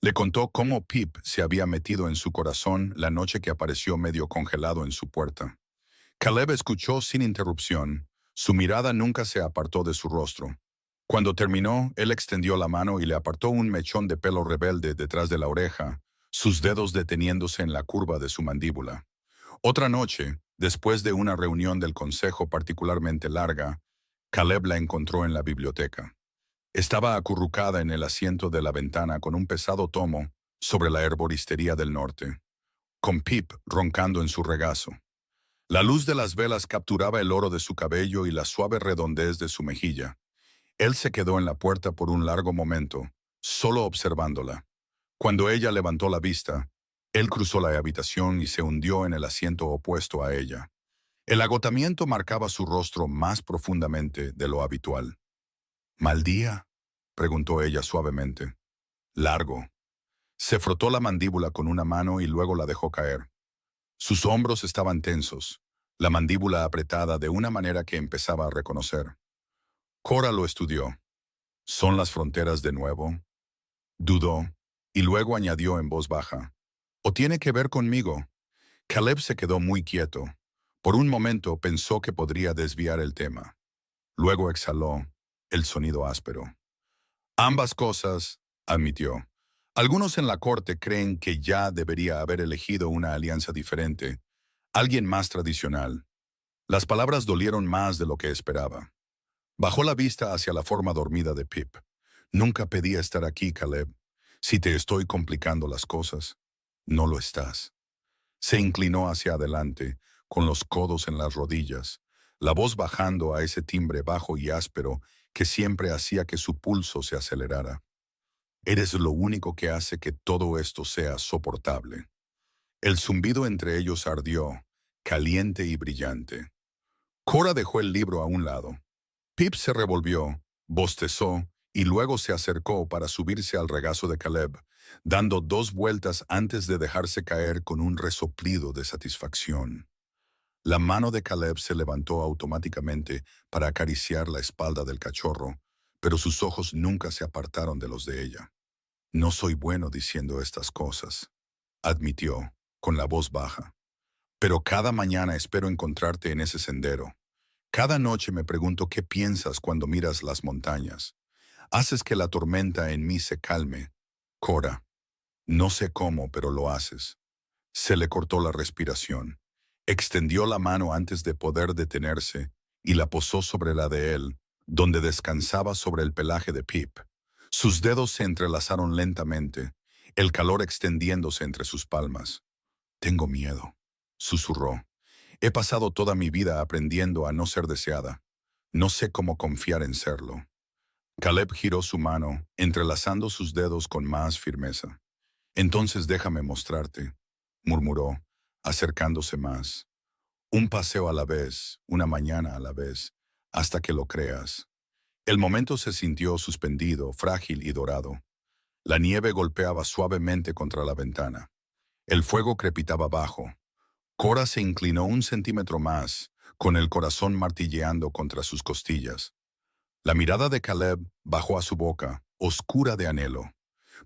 Le contó cómo Pip se había metido en su corazón la noche que apareció medio congelado en su puerta. Caleb escuchó sin interrupción. Su mirada nunca se apartó de su rostro. Cuando terminó, él extendió la mano y le apartó un mechón de pelo rebelde detrás de la oreja, sus dedos deteniéndose en la curva de su mandíbula. Otra noche, después de una reunión del consejo particularmente larga, Caleb la encontró en la biblioteca. Estaba acurrucada en el asiento de la ventana con un pesado tomo sobre la herboristería del norte, con Pip roncando en su regazo. La luz de las velas capturaba el oro de su cabello y la suave redondez de su mejilla. Él se quedó en la puerta por un largo momento, solo observándola. Cuando ella levantó la vista, él cruzó la habitación y se hundió en el asiento opuesto a ella. El agotamiento marcaba su rostro más profundamente de lo habitual. «¿Mal día?», preguntó ella suavemente. «Largo». Se frotó la mandíbula con una mano y luego la dejó caer. Sus hombros estaban tensos, la mandíbula apretada de una manera que empezaba a reconocer. Cora lo estudió. «¿Son las fronteras de nuevo?». Dudó, y luego añadió en voz baja. «¿O tiene que ver conmigo?». Caleb se quedó muy quieto. Por un momento pensó que podría desviar el tema. Luego exhaló el sonido áspero. «Ambas cosas», admitió. «Algunos en la corte creen que ya debería haber elegido una alianza diferente, alguien más tradicional». Las palabras dolieron más de lo que esperaba. Bajó la vista hacia la forma dormida de Pip. «Nunca pedía estar aquí, Caleb. Si te estoy complicando las cosas, no lo estás». Se inclinó hacia adelante, con los codos en las rodillas, la voz bajando a ese timbre bajo y áspero que siempre hacía que su pulso se acelerara. «Eres lo único que hace que todo esto sea soportable». El zumbido entre ellos ardió, caliente y brillante. Cora dejó el libro a un lado. Pip se revolvió, bostezó y luego se acercó para subirse al regazo de Caleb, dando 2 vueltas antes de dejarse caer con un resoplido de satisfacción. La mano de Caleb se levantó automáticamente para acariciar la espalda del cachorro, pero sus ojos nunca se apartaron de los de ella. «No soy bueno diciendo estas cosas», admitió, con la voz baja. «Pero cada mañana espero encontrarte en ese sendero. Cada noche me pregunto qué piensas cuando miras las montañas. Haces que la tormenta en mí se calme. Cora, no sé cómo, pero lo haces. Se le cortó la respiración. Extendió la mano antes de poder detenerse y la posó sobre la de él, donde descansaba sobre el pelaje de Pip. Sus dedos se entrelazaron lentamente, el calor extendiéndose entre sus palmas. «Tengo miedo», susurró. «He pasado toda mi vida aprendiendo a no ser deseada. No sé cómo confiar en serlo». Caleb giró su mano, entrelazando sus dedos con más firmeza. «Entonces déjame mostrarte», murmuró, acercándose más. «Un paseo a la vez, una mañana a la vez, hasta que lo creas». El momento se sintió suspendido, frágil y dorado. La nieve golpeaba suavemente contra la ventana. El fuego crepitaba bajo. Cora se inclinó un centímetro más, con el corazón martilleando contra sus costillas. La mirada de Caleb bajó a su boca, oscura de anhelo.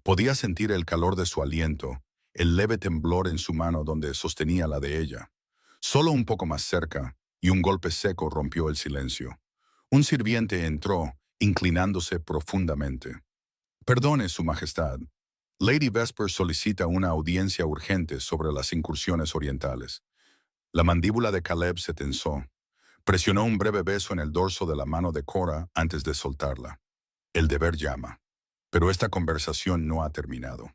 Podía sentir el calor de su aliento, el leve temblor en su mano donde sostenía la de ella. Solo un poco más cerca, y un golpe seco rompió el silencio. Un sirviente entró, inclinándose profundamente. «Perdone, Su Majestad. Lady Vesper solicita una audiencia urgente sobre las incursiones orientales». La mandíbula de Caleb se tensó. Presionó un breve beso en el dorso de la mano de Cora antes de soltarla. El deber llama. Pero esta conversación no ha terminado.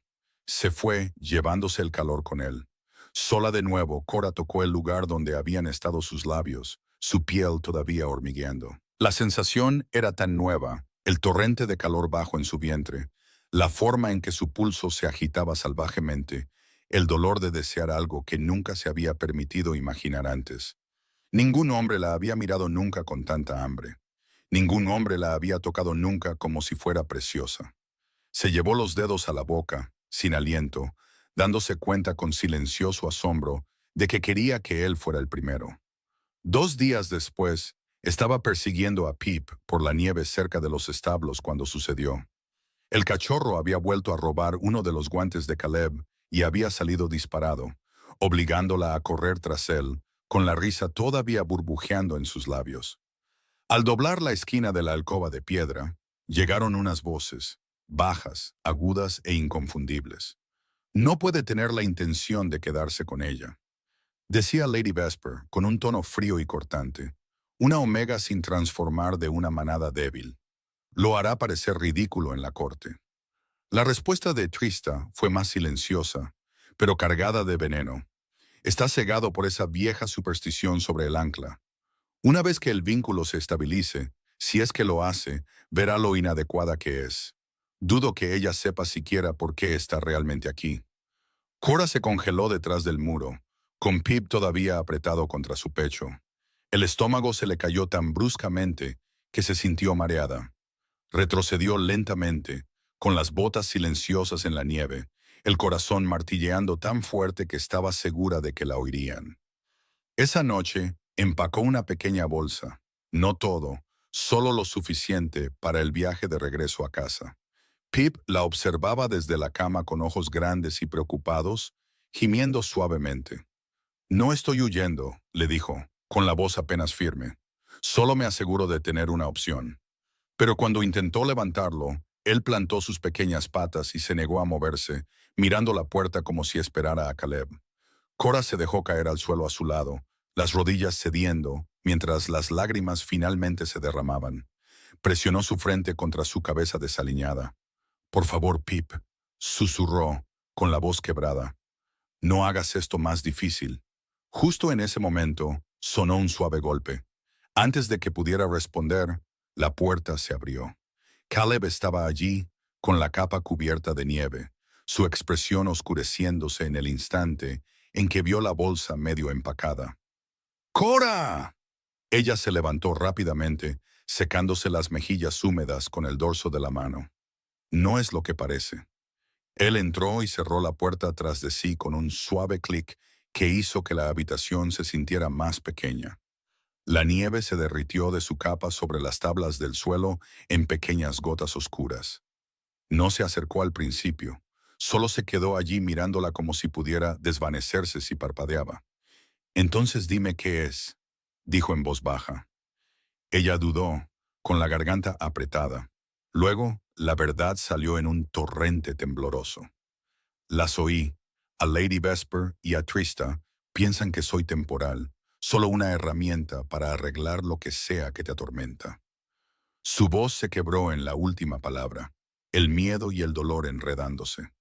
Se fue, llevándose el calor con él. Sola de nuevo, Cora tocó el lugar donde habían estado sus labios, su piel todavía hormigueando. La sensación era tan nueva, el torrente de calor bajo en su vientre, la forma en que su pulso se agitaba salvajemente, el dolor de desear algo que nunca se había permitido imaginar antes. Ningún hombre la había mirado nunca con tanta hambre. Ningún hombre la había tocado nunca como si fuera preciosa. Se llevó los dedos a la boca, sin aliento, dándose cuenta con silencioso asombro de que quería que él fuera el primero. 2 días después, estaba persiguiendo a Pip por la nieve cerca de los establos cuando sucedió. El cachorro había vuelto a robar uno de los guantes de Caleb y había salido disparado, obligándola a correr tras él, con la risa todavía burbujeando en sus labios. Al doblar la esquina de la alcoba de piedra, llegaron unas voces, bajas, agudas e inconfundibles. «No puede tener la intención de quedarse con ella», decía Lady Vesper, con un tono frío y cortante. «Una omega sin transformar de una manada débil. Lo hará parecer ridículo en la corte». La respuesta de Trista fue más silenciosa, pero cargada de veneno. «Está cegado por esa vieja superstición sobre el ancla. Una vez que el vínculo se estabilice, si es que lo hace, verá lo inadecuada que es. Dudo que ella sepa siquiera por qué está realmente aquí». Cora se congeló detrás del muro, con Pip todavía apretado contra su pecho. El estómago se le cayó tan bruscamente que se sintió mareada. Retrocedió lentamente, con las botas silenciosas en la nieve, el corazón martilleando tan fuerte que estaba segura de que la oirían. Esa noche, empacó una pequeña bolsa, no todo, solo lo suficiente para el viaje de regreso a casa. Pip la observaba desde la cama con ojos grandes y preocupados, gimiendo suavemente. «No estoy huyendo», le dijo, con la voz apenas firme. «Solo me aseguro de tener una opción». Pero cuando intentó levantarlo, él plantó sus pequeñas patas y se negó a moverse, mirando la puerta como si esperara a Caleb. Cora se dejó caer al suelo a su lado, las rodillas cediendo, mientras las lágrimas finalmente se derramaban. Presionó su frente contra su cabeza desaliñada. «Por favor, Pip», susurró, con la voz quebrada. «No hagas esto más difícil». Justo en ese momento, sonó un suave golpe. Antes de que pudiera responder, la puerta se abrió. Caleb estaba allí, con la capa cubierta de nieve, su expresión oscureciéndose en el instante en que vio la bolsa medio empacada. «¡Cora!». Ella se levantó rápidamente, secándose las mejillas húmedas con el dorso de la mano. «No es lo que parece». Él entró y cerró la puerta tras de sí con un suave clic que hizo que la habitación se sintiera más pequeña. La nieve se derritió de su capa sobre las tablas del suelo en pequeñas gotas oscuras. No se acercó al principio, solo se quedó allí mirándola como si pudiera desvanecerse si parpadeaba. «Entonces dime qué es», dijo en voz baja. Ella dudó, con la garganta apretada. Luego, la verdad salió en un torrente tembloroso. «Las oí», A Lady Vesper y a Trista piensan que soy temporal, solo una herramienta para arreglar lo que sea que te atormenta. Su voz se quebró en la última palabra, el miedo y el dolor enredándose.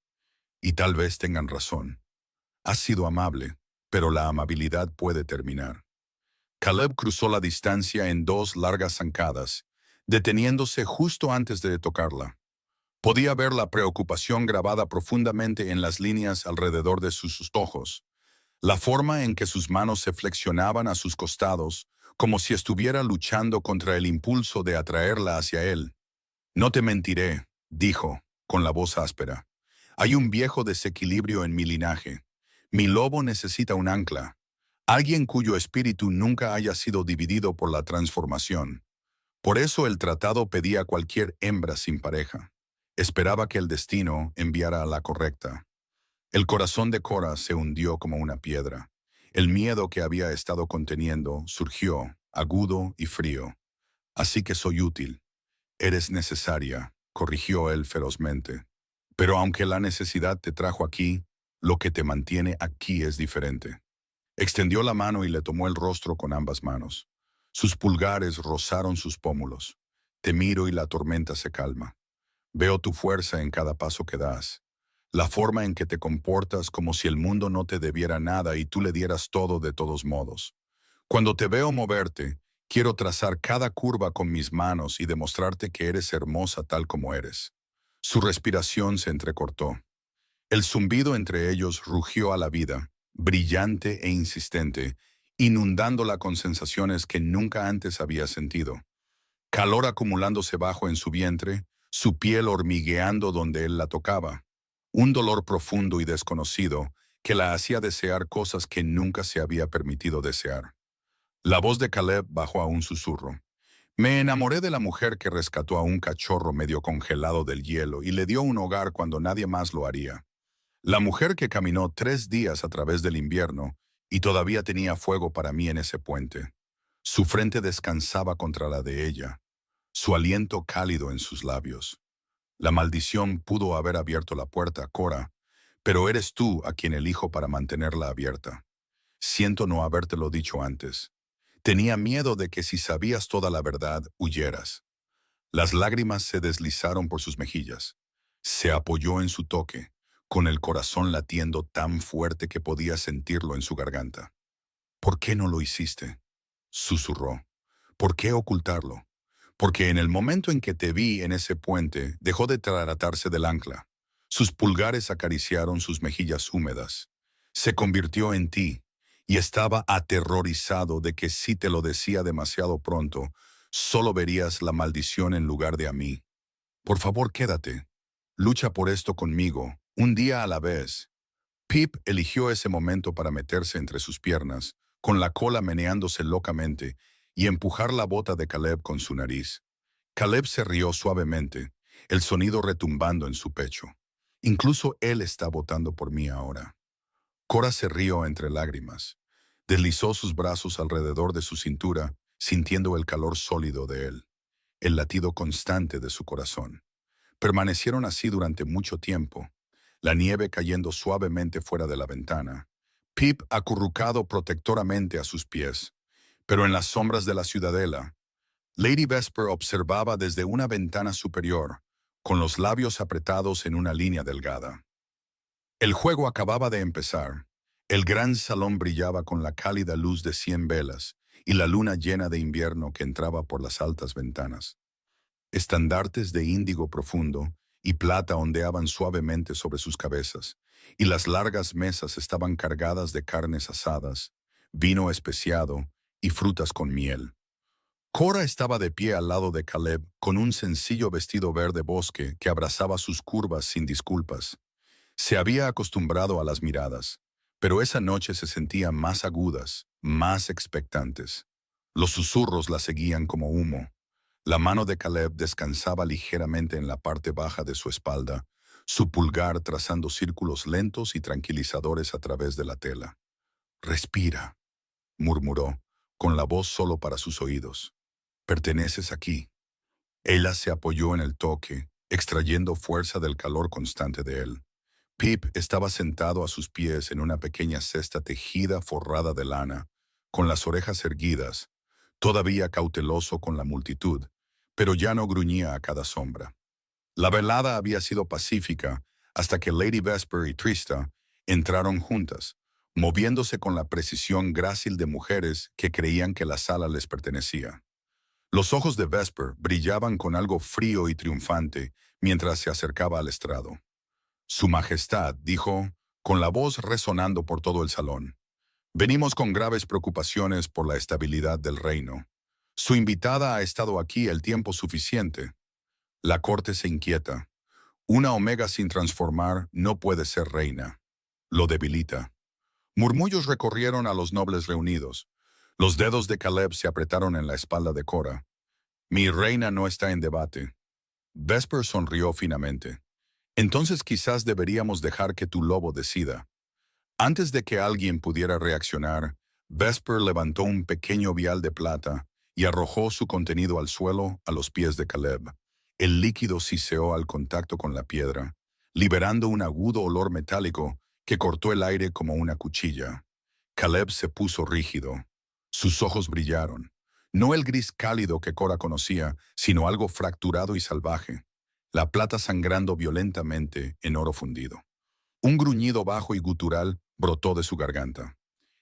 Y tal vez tengan razón. Has sido amable, pero la amabilidad puede terminar. Caleb cruzó la distancia en dos largas zancadas, deteniéndose justo antes de tocarla. Podía ver la preocupación grabada profundamente en las líneas alrededor de sus ojos, la forma en que sus manos se flexionaban a sus costados, como si estuviera luchando contra el impulso de atraerla hacia él. No te mentiré, dijo, con la voz áspera. Hay un viejo desequilibrio en mi linaje. Mi lobo necesita un ancla, alguien cuyo espíritu nunca haya sido dividido por la transformación. Por eso el tratado pedía a cualquier hembra sin pareja. Esperaba que el destino enviara a la correcta. El corazón de Cora se hundió como una piedra. El miedo que había estado conteniendo surgió, agudo y frío. Así que soy útil. Eres necesaria, corrigió él ferozmente. Pero aunque la necesidad te trajo aquí, lo que te mantiene aquí es diferente. Extendió la mano y le tomó el rostro con ambas manos. Sus pulgares rozaron sus pómulos. Te miro y la tormenta se calma. Veo tu fuerza en cada paso que das. La forma en que te comportas como si el mundo no te debiera nada y tú le dieras todo de todos modos. Cuando te veo moverte, quiero trazar cada curva con mis manos y demostrarte que eres hermosa tal como eres. Su respiración se entrecortó. El zumbido entre ellos rugió a la vida, brillante e insistente, inundándola con sensaciones que nunca antes había sentido. Calor acumulándose bajo en su vientre, su piel hormigueando donde él la tocaba. Un dolor profundo y desconocido que la hacía desear cosas que nunca se había permitido desear. La voz de Caleb bajó a un susurro. Me enamoré de la mujer que rescató a un cachorro medio congelado del hielo y le dio un hogar cuando nadie más lo haría. La mujer que caminó 3 días a través del invierno y todavía tenía fuego para mí en ese puente. Su frente descansaba contra la de ella, su aliento cálido en sus labios. La maldición pudo haber abierto la puerta, Cora, pero eres tú a quien elijo para mantenerla abierta. Siento no habértelo dicho antes. Tenía miedo de que si sabías toda la verdad, huyeras. Las lágrimas se deslizaron por sus mejillas. Se apoyó en su toque, con el corazón latiendo tan fuerte que podía sentirlo en su garganta. ¿Por qué no lo hiciste?, susurró. ¿Por qué ocultarlo? Porque en el momento en que te vi en ese puente, dejó de tratarse del ancla. Sus pulgares acariciaron sus mejillas húmedas. Se convirtió en ti, y estaba aterrorizado de que si te lo decía demasiado pronto, solo verías la maldición en lugar de a mí. Por favor, quédate. Lucha por esto conmigo, un día a la vez. Pip eligió ese momento para meterse entre sus piernas, con la cola meneándose locamente, y empujar la bota de Caleb con su nariz. Caleb se rió suavemente, el sonido retumbando en su pecho. Incluso él está votando por mí ahora. Cora se rió entre lágrimas. Deslizó sus brazos alrededor de su cintura, sintiendo el calor sólido de él, el latido constante de su corazón. Permanecieron así durante mucho tiempo, la nieve cayendo suavemente fuera de la ventana, Pip acurrucado protectoramente a sus pies. Pero en las sombras de la ciudadela, Lady Vesper observaba desde una ventana superior, con los labios apretados en una línea delgada. El juego acababa de empezar. El gran salón brillaba con la cálida luz de 100 velas y la luna llena de invierno que entraba por las altas ventanas. Estandartes de índigo profundo y plata ondeaban suavemente sobre sus cabezas, y las largas mesas estaban cargadas de carnes asadas, vino especiado y frutas con miel. Cora estaba de pie al lado de Caleb con un sencillo vestido verde bosque que abrazaba sus curvas sin disculpas. Se había acostumbrado a las miradas, pero esa noche se sentían más agudas, más expectantes. Los susurros la seguían como humo. La mano de Caleb descansaba ligeramente en la parte baja de su espalda, su pulgar trazando círculos lentos y tranquilizadores a través de la tela. «Respira», murmuró, con la voz solo para sus oídos. «Perteneces aquí». Ella se apoyó en el toque, extrayendo fuerza del calor constante de él. Pip estaba sentado a sus pies en una pequeña cesta tejida forrada de lana, con las orejas erguidas, todavía cauteloso con la multitud, pero ya no gruñía a cada sombra. La velada había sido pacífica hasta que Lady Vesper y Trista entraron juntas, moviéndose con la precisión grácil de mujeres que creían que la sala les pertenecía. Los ojos de Vesper brillaban con algo frío y triunfante mientras se acercaba al estrado. Su Majestad dijo, con la voz resonando por todo el salón, venimos con graves preocupaciones por la estabilidad del reino. Su invitada ha estado aquí el tiempo suficiente. La corte se inquieta. Una Omega sin transformar no puede ser reina. Lo debilita. Murmullos recorrieron a los nobles reunidos. Los dedos de Caleb se apretaron en la espalda de Cora. Mi reina no está en debate. Vesper sonrió finamente. Entonces quizás deberíamos dejar que tu lobo decida. Antes de que alguien pudiera reaccionar, Vesper levantó un pequeño vial de plata y arrojó su contenido al suelo a los pies de Caleb. El líquido siseó al contacto con la piedra, liberando un agudo olor metálico que cortó el aire como una cuchilla. Caleb se puso rígido. Sus ojos brillaron. No el gris cálido que Cora conocía, sino algo fracturado y salvaje. La plata sangrando violentamente en oro fundido. Un gruñido bajo y gutural brotó de su garganta.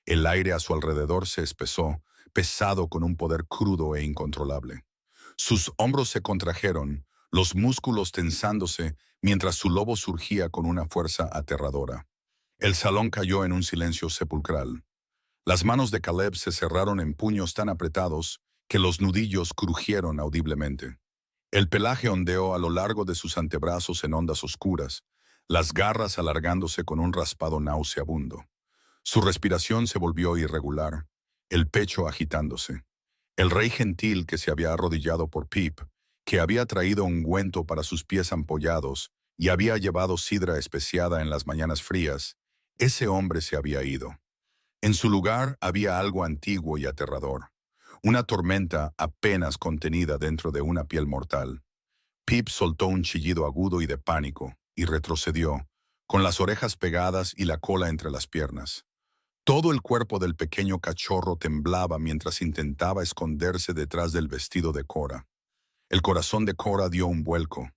El aire a su alrededor se espesó, pesado con un poder crudo e incontrolable. Sus hombros se contrajeron, los músculos tensándose, mientras su lobo surgía con una fuerza aterradora. El salón cayó en un silencio sepulcral. Las manos de Caleb se cerraron en puños tan apretados que los nudillos crujieron audiblemente. El pelaje ondeó a lo largo de sus antebrazos en ondas oscuras, las garras alargándose con un raspado nauseabundo. Su respiración se volvió irregular, el pecho agitándose. El rey gentil que se había arrodillado por Pip, que había traído ungüento para sus pies ampollados y había llevado sidra especiada en las mañanas frías, ese hombre se había ido. En su lugar había algo antiguo y aterrador, una tormenta apenas contenida dentro de una piel mortal. Pip soltó un chillido agudo y de pánico, y retrocedió, con las orejas pegadas y la cola entre las piernas. Todo el cuerpo del pequeño cachorro temblaba mientras intentaba esconderse detrás del vestido de Cora. El corazón de Cora dio un vuelco.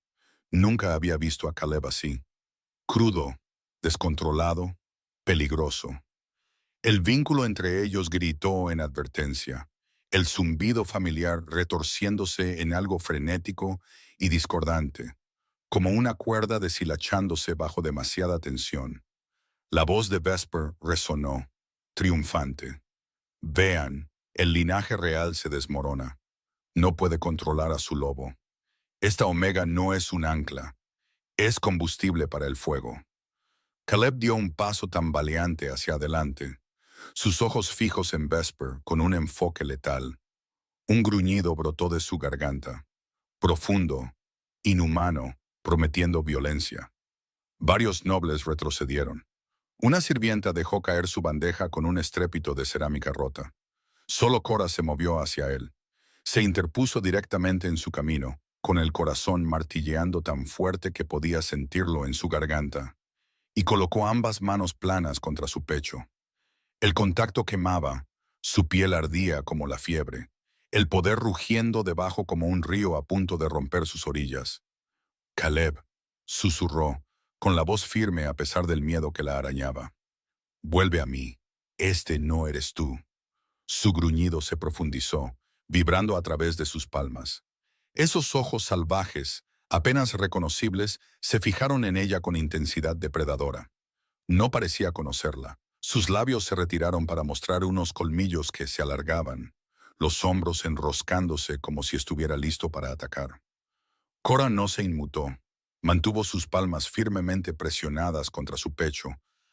Nunca había visto a Caleb así. Crudo, descontrolado, peligroso. El vínculo entre ellos gritó en advertencia, el zumbido familiar retorciéndose en algo frenético y discordante, como una cuerda deshilachándose bajo demasiada tensión. La voz de Vesper resonó, triunfante. Vean, el linaje real se desmorona. No puede controlar a su lobo. Esta Omega no es un ancla, es combustible para el fuego. Caleb dio un paso tambaleante hacia adelante, sus ojos fijos en Vesper con un enfoque letal. Un gruñido brotó de su garganta, profundo, inhumano, prometiendo violencia. Varios nobles retrocedieron. Una sirvienta dejó caer su bandeja con un estrépito de cerámica rota. Solo Cora se movió hacia él. Se interpuso directamente en su camino, con el corazón martilleando tan fuerte que podía sentirlo en su garganta, y colocó ambas manos planas contra su pecho. El contacto quemaba, su piel ardía como la fiebre, el poder rugiendo debajo como un río a punto de romper sus orillas. Caleb, susurró, con la voz firme a pesar del miedo que la arañaba. Vuelve a mí, este no eres tú. Su gruñido se profundizó, vibrando a través de sus palmas. Esos ojos salvajes, apenas reconocibles, se fijaron en ella con intensidad depredadora. No parecía conocerla. Sus labios se retiraron para mostrar unos colmillos que se alargaban, los hombros enroscándose como si estuviera listo para atacar. Cora no se inmutó. Mantuvo sus palmas firmemente presionadas contra su pecho,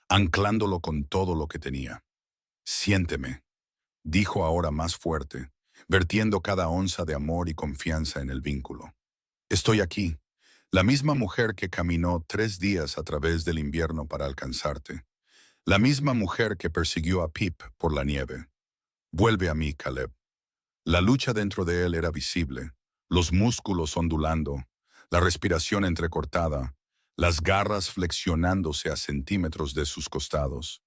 anclándolo con todo lo que tenía. Siénteme, dijo ahora más fuerte, vertiendo cada onza de amor y confianza en el vínculo. Estoy aquí, la misma mujer que caminó 3 días a través del invierno para alcanzarte. La misma mujer que persiguió a Pip por la nieve. Vuelve a mí, Caleb. La lucha dentro de él era visible, los músculos ondulando, la respiración entrecortada, las garras flexionándose a centímetros de sus costados.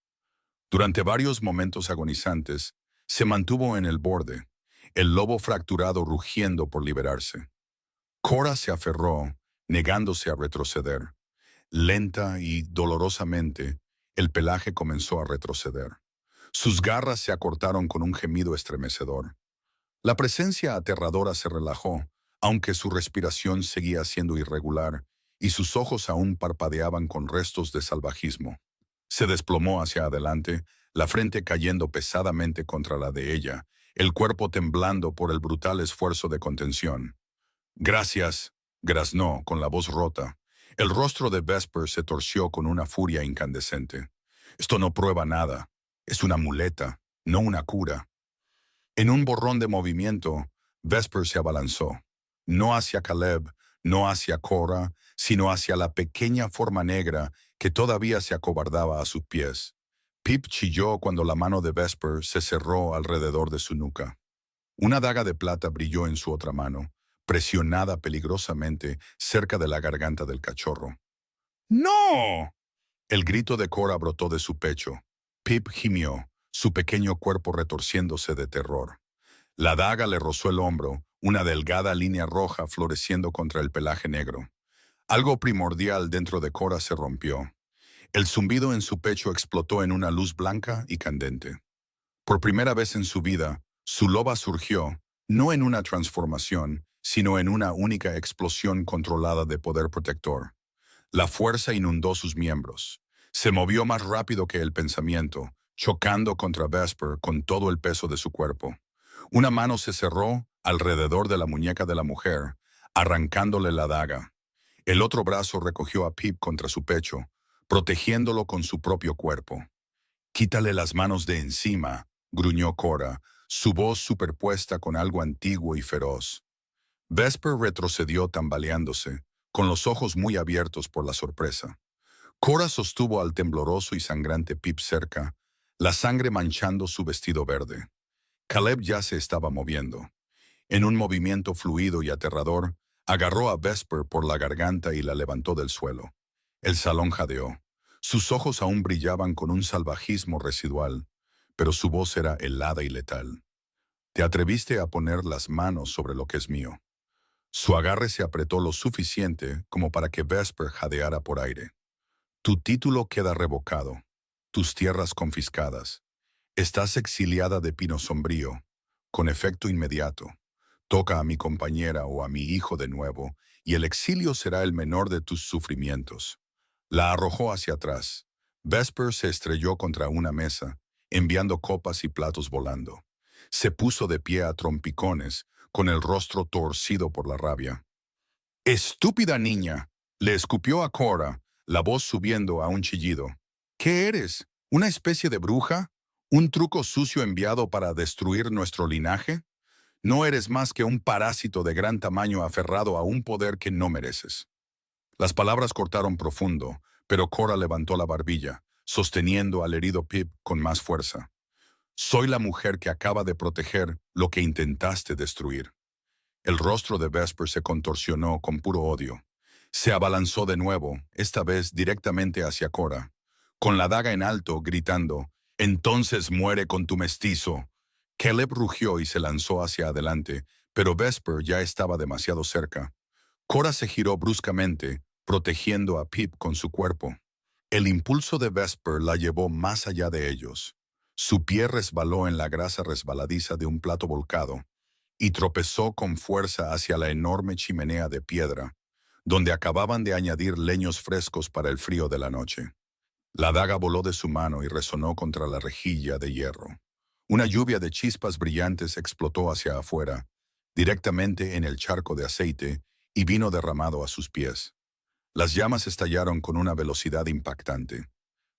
Durante varios momentos agonizantes, se mantuvo en el borde, el lobo fracturado rugiendo por liberarse. Cora se aferró, negándose a retroceder. Lenta y dolorosamente, el pelaje comenzó a retroceder. Sus garras se acortaron con un gemido estremecedor. La presencia aterradora se relajó, aunque su respiración seguía siendo irregular y sus ojos aún parpadeaban con restos de salvajismo. Se desplomó hacia adelante, la frente cayendo pesadamente contra la de ella, el cuerpo temblando por el brutal esfuerzo de contención. «Gracias», graznó con la voz rota. El rostro de Vesper se torció con una furia incandescente. «Esto no prueba nada. Es una muleta, no una cura». En un borrón de movimiento, Vesper se abalanzó. No hacia Caleb, no hacia Cora, sino hacia la pequeña forma negra que todavía se acobardaba a sus pies. Pip chilló cuando la mano de Vesper se cerró alrededor de su nuca. Una daga de plata brilló en su otra mano, presionada peligrosamente cerca de la garganta del cachorro. ¡No! El grito de Cora brotó de su pecho. Pip gimió, su pequeño cuerpo retorciéndose de terror. La daga le rozó el hombro, una delgada línea roja floreciendo contra el pelaje negro. Algo primordial dentro de Cora se rompió. El zumbido en su pecho explotó en una luz blanca y candente. Por primera vez en su vida, su loba surgió, no en una transformación, sino en una única explosión controlada de poder protector. La fuerza inundó sus miembros. Se movió más rápido que el pensamiento, chocando contra Vesper con todo el peso de su cuerpo. Una mano se cerró alrededor de la muñeca de la mujer, arrancándole la daga. El otro brazo recogió a Pip contra su pecho, protegiéndolo con su propio cuerpo. «Quítale las manos de encima», gruñó Cora, su voz superpuesta con algo antiguo y feroz. Vesper retrocedió tambaleándose, con los ojos muy abiertos por la sorpresa. Cora sostuvo al tembloroso y sangrante Pip cerca, la sangre manchando su vestido verde. Caleb ya se estaba moviendo. En un movimiento fluido y aterrador, agarró a Vesper por la garganta y la levantó del suelo. El salón jadeó. Sus ojos aún brillaban con un salvajismo residual, pero su voz era helada y letal. «Te atreviste a poner las manos sobre lo que es mío». Su agarre se apretó lo suficiente como para que Vesper jadeara por aire. «Tu título queda revocado, tus tierras confiscadas. Estás exiliada de Pino Sombrío, con efecto inmediato. Toca a mi compañera o a mi hijo de nuevo, y el exilio será el menor de tus sufrimientos». La arrojó hacia atrás. Vesper se estrelló contra una mesa, enviando copas y platos volando. Se puso de pie a trompicones, con el rostro torcido por la rabia. «¡Estúpida niña!», le escupió a Cora, la voz subiendo a un chillido. «¿Qué eres? ¿Una especie de bruja? ¿Un truco sucio enviado para destruir nuestro linaje? No eres más que un parásito de gran tamaño aferrado a un poder que no mereces». Las palabras cortaron profundo, pero Cora levantó la barbilla, sosteniendo al herido Pip con más fuerza. «Soy la mujer que acaba de proteger lo que intentaste destruir». El rostro de Vesper se contorsionó con puro odio. Se abalanzó de nuevo, esta vez directamente hacia Cora, con la daga en alto, gritando: «Entonces muere con tu mestizo». Caleb rugió y se lanzó hacia adelante, pero Vesper ya estaba demasiado cerca. Cora se giró bruscamente, protegiendo a Pip con su cuerpo. El impulso de Vesper la llevó más allá de ellos. Su pie resbaló en la grasa resbaladiza de un plato volcado y tropezó con fuerza hacia la enorme chimenea de piedra, donde acababan de añadir leños frescos para el frío de la noche. La daga voló de su mano y resonó contra la rejilla de hierro. Una lluvia de chispas brillantes explotó hacia afuera, directamente en el charco de aceite, y vino derramado a sus pies. Las llamas estallaron con una velocidad impactante.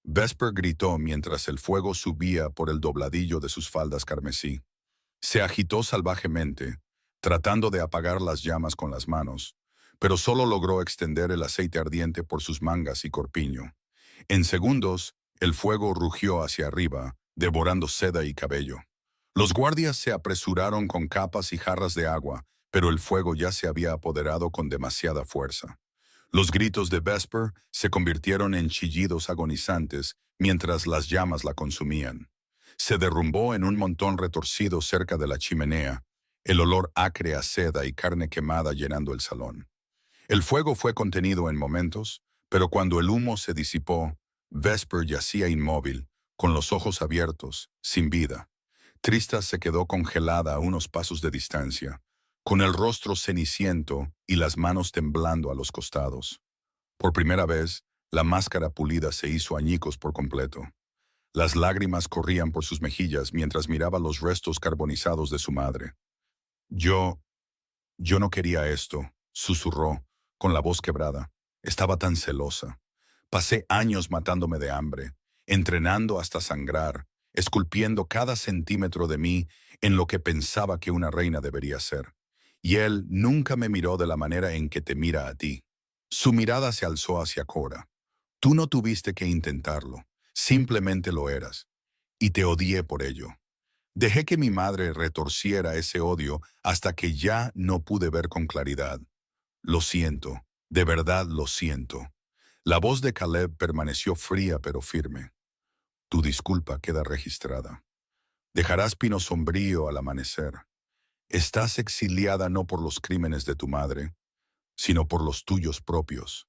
Vesper gritó mientras el fuego subía por el dobladillo de sus faldas carmesí. Se agitó salvajemente, tratando de apagar las llamas con las manos, pero solo logró extender el aceite ardiente por sus mangas y corpiño. En segundos, el fuego rugió hacia arriba, devorando seda y cabello. Los guardias se apresuraron con capas y jarras de agua, pero el fuego ya se había apoderado con demasiada fuerza. Los gritos de Vesper se convirtieron en chillidos agonizantes mientras las llamas la consumían. Se derrumbó en un montón retorcido cerca de la chimenea, el olor acre a seda y carne quemada llenando el salón. El fuego fue contenido en momentos, pero cuando el humo se disipó, Vesper yacía inmóvil, con los ojos abiertos, sin vida. Trista se quedó congelada a unos pasos de distancia, con el rostro ceniciento y las manos temblando a los costados. Por primera vez, la máscara pulida se hizo añicos por completo. Las lágrimas corrían por sus mejillas mientras miraba los restos carbonizados de su madre. Yo, yo no quería esto, susurró, con la voz quebrada. Estaba tan celosa. Pasé años matándome de hambre, entrenando hasta sangrar, esculpiendo cada centímetro de mí en lo que pensaba que una reina debería ser. Y él nunca me miró de la manera en que te mira a ti. Su mirada se alzó hacia Cora. Tú no tuviste que intentarlo, simplemente lo eras. Y te odié por ello. Dejé que mi madre retorciera ese odio hasta que ya no pude ver con claridad. Lo siento, de verdad lo siento. La voz de Caleb permaneció fría pero firme. Tu disculpa queda registrada. Dejarás Pino Sombrío al amanecer. Estás exiliada no por los crímenes de tu madre, sino por los tuyos propios.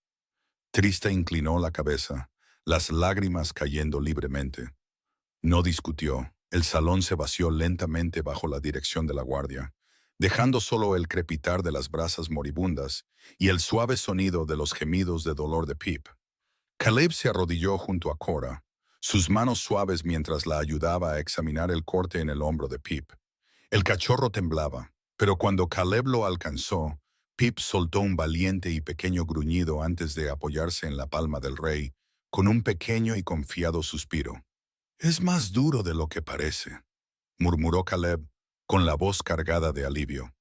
Triste inclinó la cabeza, las lágrimas cayendo libremente. No discutió. El salón se vació lentamente bajo la dirección de la guardia, dejando solo el crepitar de las brasas moribundas y el suave sonido de los gemidos de dolor de Pip. Caleb se arrodilló junto a Cora, sus manos suaves mientras la ayudaba a examinar el corte en el hombro de Pip. El cachorro temblaba, pero cuando Caleb lo alcanzó, Pip soltó un valiente y pequeño gruñido antes de apoyarse en la palma del rey, con un pequeño y confiado suspiro. Es más duro de lo que parece, murmuró Caleb, con la voz cargada de alivio.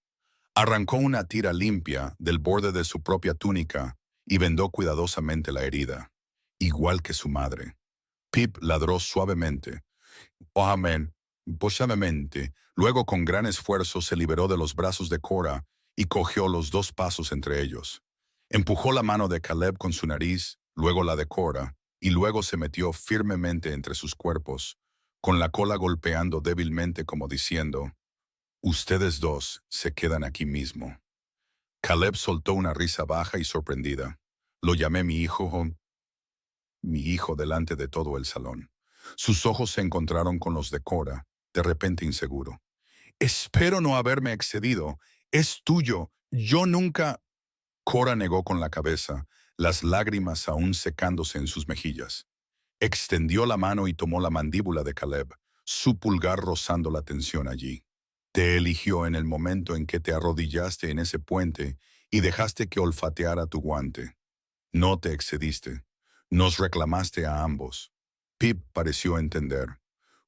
Arrancó una tira limpia del borde de su propia túnica y vendó cuidadosamente la herida, igual que su madre. Pip ladró suavemente. Oh, amén, suavemente. Luego con gran esfuerzo se liberó de los brazos de Cora y cogió los 2 pasos entre ellos. Empujó la mano de Caleb con su nariz, luego la de Cora, y luego se metió firmemente entre sus cuerpos, con la cola golpeando débilmente como diciendo, ustedes dos se quedan aquí mismo. Caleb soltó una risa baja y sorprendida. Lo llamé mi hijo delante de todo el salón. Sus ojos se encontraron con los de Cora, de repente inseguro. Espero no haberme excedido. Es tuyo. Yo nunca... Cora negó con la cabeza, las lágrimas aún secándose en sus mejillas. Extendió la mano y tomó la mandíbula de Caleb, su pulgar rozando la tensión allí. Te eligió en el momento en que te arrodillaste en ese puente y dejaste que olfateara tu guante. No te excediste. Nos reclamaste a ambos. Pip pareció entender.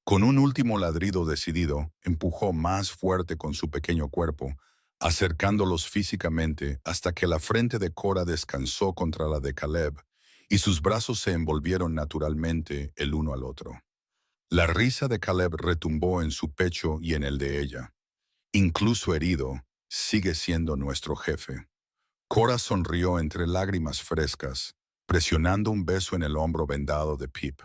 Con un último ladrido decidido, empujó más fuerte con su pequeño cuerpo, acercándolos físicamente hasta que la frente de Cora descansó contra la de Caleb y sus brazos se envolvieron naturalmente el uno al otro. La risa de Caleb retumbó en su pecho y en el de ella. Incluso herido, sigue siendo nuestro jefe. Cora sonrió entre lágrimas frescas, presionando un beso en el hombro vendado de Pip.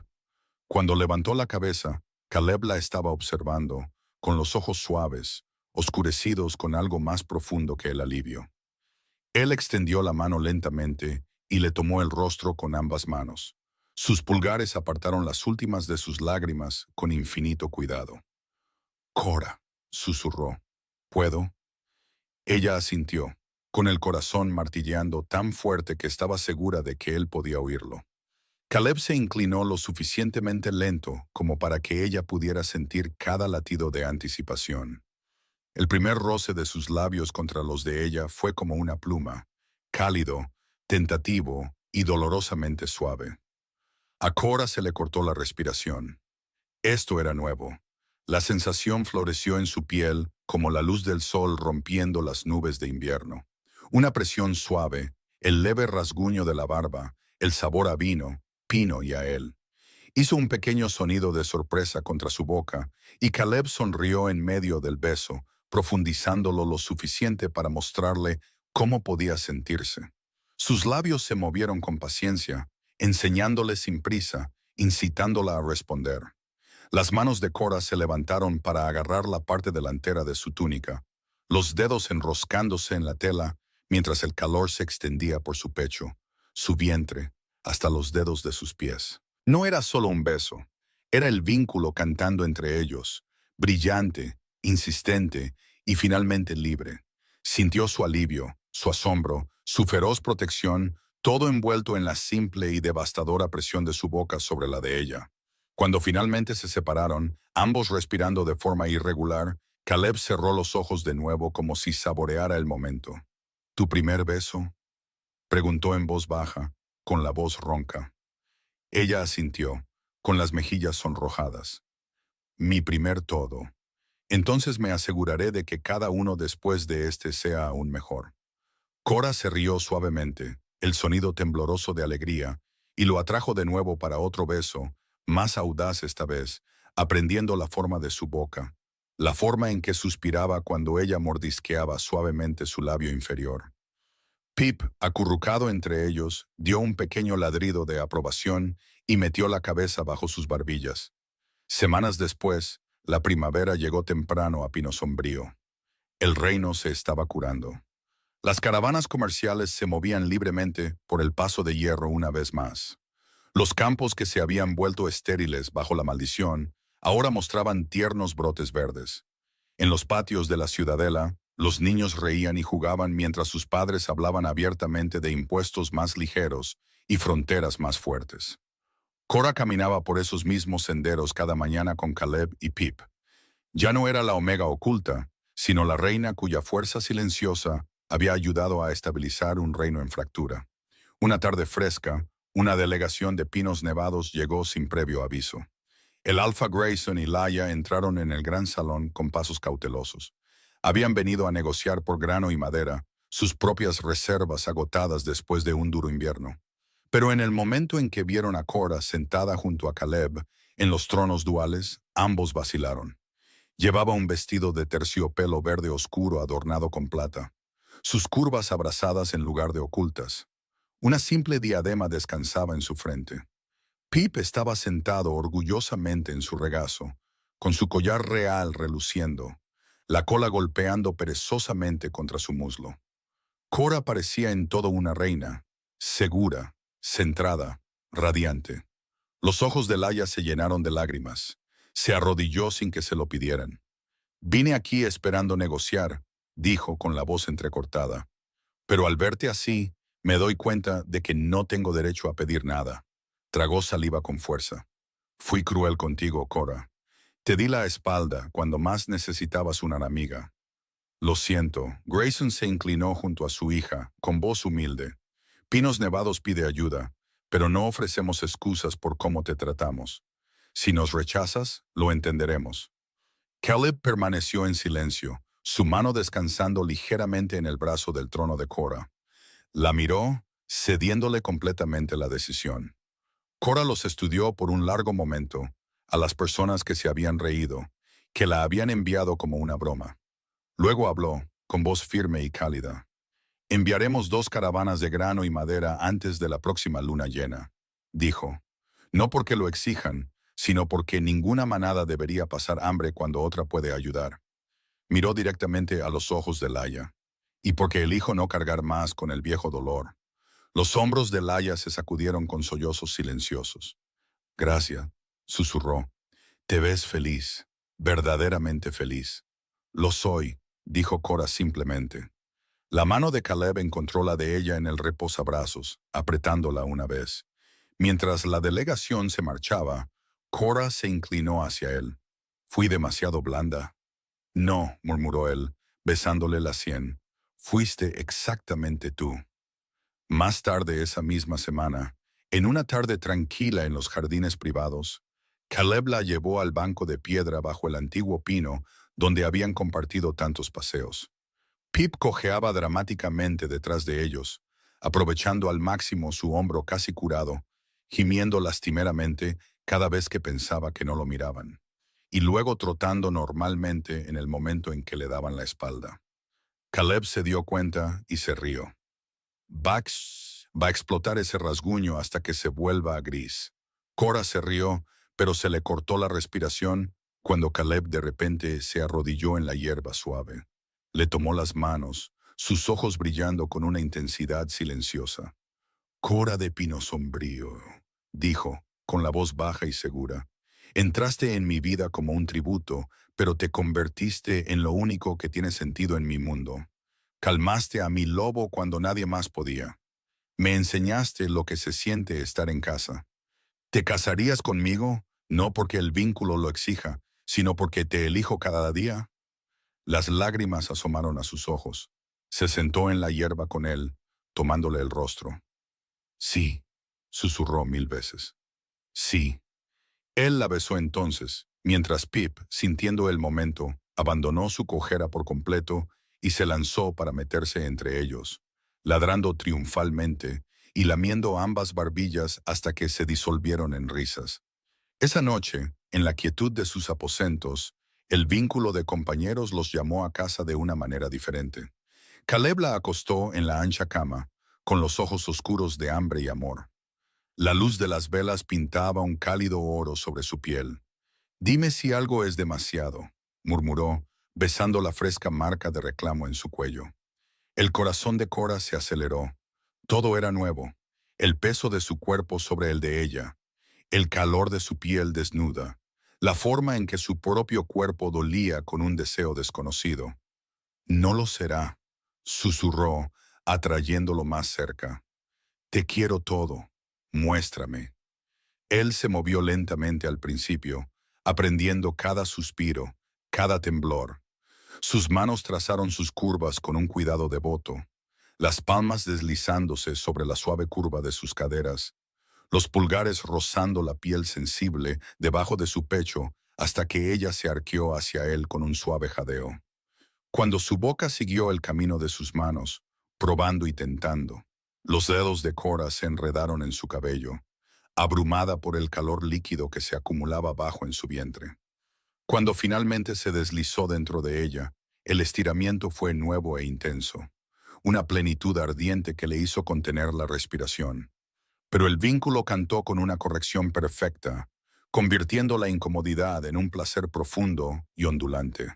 Cuando levantó la cabeza, Caleb la estaba observando, con los ojos suaves, oscurecidos con algo más profundo que el alivio. Él extendió la mano lentamente y le tomó el rostro con ambas manos. Sus pulgares apartaron las últimas de sus lágrimas con infinito cuidado. Cora, susurró. ¿Puedo? Ella asintió, con el corazón martilleando tan fuerte que estaba segura de que él podía oírlo. Caleb se inclinó lo suficientemente lento como para que ella pudiera sentir cada latido de anticipación. El primer roce de sus labios contra los de ella fue como una pluma, cálido, tentativo y dolorosamente suave. A Cora se le cortó la respiración. Esto era nuevo. La sensación floreció en su piel como la luz del sol rompiendo las nubes de invierno. Una presión suave, el leve rasguño de la barba, el sabor a vino, pino y a él. Hizo un pequeño sonido de sorpresa contra su boca y Caleb sonrió en medio del beso, profundizándolo lo suficiente para mostrarle cómo podía sentirse. Sus labios se movieron con paciencia, enseñándole sin prisa, incitándola a responder. Las manos de Cora se levantaron para agarrar la parte delantera de su túnica, los dedos enroscándose en la tela mientras el calor se extendía por su pecho, su vientre, hasta los dedos de sus pies. No era solo un beso, era el vínculo cantando entre ellos, brillante, insistente y finalmente libre. Sintió su alivio, su asombro, su feroz protección, todo envuelto en la simple y devastadora presión de su boca sobre la de ella. Cuando finalmente se separaron, ambos respirando de forma irregular, Caleb cerró los ojos de nuevo como si saboreara el momento. ¿Tu primer beso?, preguntó en voz baja, con la voz ronca. Ella asintió, con las mejillas sonrojadas. Mi primer todo. Entonces me aseguraré de que cada uno después de este sea aún mejor. Cora se rió suavemente, el sonido tembloroso de alegría, y lo atrajo de nuevo para otro beso, más audaz esta vez, aprendiendo la forma de su boca, la forma en que suspiraba cuando ella mordisqueaba suavemente su labio inferior. Pip, acurrucado entre ellos, dio un pequeño ladrido de aprobación y metió la cabeza bajo sus barbillas. Semanas después, la primavera llegó temprano a Pino Sombrío. El reino se estaba curando. Las caravanas comerciales se movían libremente por el paso de hierro una vez más. Los campos que se habían vuelto estériles bajo la maldición ahora mostraban tiernos brotes verdes. En los patios de la ciudadela, los niños reían y jugaban mientras sus padres hablaban abiertamente de impuestos más ligeros y fronteras más fuertes. Cora caminaba por esos mismos senderos cada mañana con Caleb y Pip. Ya no era la Omega oculta, sino la reina cuya fuerza silenciosa había ayudado a estabilizar un reino en fractura. Una tarde fresca, una delegación de pinos nevados llegó sin previo aviso. El Alpha Grayson y Laia entraron en el gran salón con pasos cautelosos. Habían venido a negociar por grano y madera, sus propias reservas agotadas después de un duro invierno. Pero en el momento en que vieron a Cora sentada junto a Caleb, en los tronos duales, ambos vacilaron. Llevaba un vestido de terciopelo verde oscuro adornado con plata, sus curvas abrazadas en lugar de ocultas. Una simple diadema descansaba en su frente. Pip estaba sentado orgullosamente en su regazo, con su collar real reluciendo, la cola golpeando perezosamente contra su muslo. Cora parecía en todo una reina, segura, centrada, radiante. Los ojos de Laia se llenaron de lágrimas. Se arrodilló sin que se lo pidieran. Vine aquí esperando negociar, dijo con la voz entrecortada. Pero al verte así, me doy cuenta de que no tengo derecho a pedir nada. Tragó saliva con fuerza. Fui cruel contigo, Cora. Te di la espalda cuando más necesitabas una amiga. Lo siento. Grayson se inclinó junto a su hija, con voz humilde. Pinos Nevados pide ayuda, pero no ofrecemos excusas por cómo te tratamos. Si nos rechazas, lo entenderemos. Caleb permaneció en silencio, su mano descansando ligeramente en el brazo del trono de Cora. La miró, cediéndole completamente la decisión. Cora los estudió por un largo momento, a las personas que se habían reído, que la habían enviado como una broma. Luego habló, con voz firme y cálida. Enviaremos 2 caravanas de grano y madera antes de la próxima luna llena, dijo. No porque lo exijan, sino porque ninguna manada debería pasar hambre cuando otra puede ayudar. Miró directamente a los ojos de Laia. Y porque elijo no cargar más con el viejo dolor. Los hombros de Laia se sacudieron con sollozos silenciosos. Gracias, susurró. Te ves feliz, verdaderamente feliz. Lo soy, dijo Cora simplemente. La mano de Caleb encontró la de ella en el reposabrazos, apretándola una vez. Mientras la delegación se marchaba, Cora se inclinó hacia él. Fui demasiado blanda. No, murmuró él, besándole la sien. Fuiste exactamente tú. Más tarde esa misma semana, en una tarde tranquila en los jardines privados, Caleb la llevó al banco de piedra bajo el antiguo pino donde habían compartido tantos paseos. Pip cojeaba dramáticamente detrás de ellos, aprovechando al máximo su hombro casi curado, gimiendo lastimeramente cada vez que pensaba que no lo miraban, y luego trotando normalmente en el momento en que le daban la espalda. Caleb se dio cuenta y se rió. Va a explotar ese rasguño hasta que se vuelva a gris. Cora se rió, pero se le cortó la respiración cuando Caleb de repente se arrodilló en la hierba suave. Le tomó las manos, sus ojos brillando con una intensidad silenciosa. Cora de Pino Sombrío, dijo, con la voz baja y segura. Entraste en mi vida como un tributo, pero te convertiste en lo único que tiene sentido en mi mundo. Calmaste a mi lobo cuando nadie más podía. Me enseñaste lo que se siente estar en casa. ¿Te casarías conmigo? No porque el vínculo lo exija, sino porque te elijo cada día. Las lágrimas asomaron a sus ojos. Se sentó en la hierba con él, tomándole el rostro. Sí, susurró 1000 veces. Sí. Él la besó entonces, mientras Pip, sintiendo el momento, abandonó su cojera por completo y se lanzó para meterse entre ellos, ladrando triunfalmente y lamiendo ambas barbillas hasta que se disolvieron en risas. Esa noche, en la quietud de sus aposentos, el vínculo de compañeros los llamó a casa de una manera diferente. Caleb la acostó en la ancha cama, con los ojos oscuros de hambre y amor. La luz de las velas pintaba un cálido oro sobre su piel. Dime si algo es demasiado, murmuró, besando la fresca marca de reclamo en su cuello. El corazón de Cora se aceleró. Todo era nuevo. El peso de su cuerpo sobre el de ella, el calor de su piel desnuda, la forma en que su propio cuerpo dolía con un deseo desconocido. No lo será, susurró, atrayéndolo más cerca. Te quiero todo. Muéstrame. Él se movió lentamente al principio, aprendiendo cada suspiro, cada temblor. Sus manos trazaron sus curvas con un cuidado devoto, las palmas deslizándose sobre la suave curva de sus caderas, los pulgares rozando la piel sensible debajo de su pecho hasta que ella se arqueó hacia él con un suave jadeo. Cuando su boca siguió el camino de sus manos, probando y tentando, los dedos de Cora se enredaron en su cabello, abrumada por el calor líquido que se acumulaba bajo en su vientre. Cuando finalmente se deslizó dentro de ella, el estiramiento fue nuevo e intenso, una plenitud ardiente que le hizo contener la respiración. Pero el vínculo cantó con una corrección perfecta, convirtiendo la incomodidad en un placer profundo y ondulante.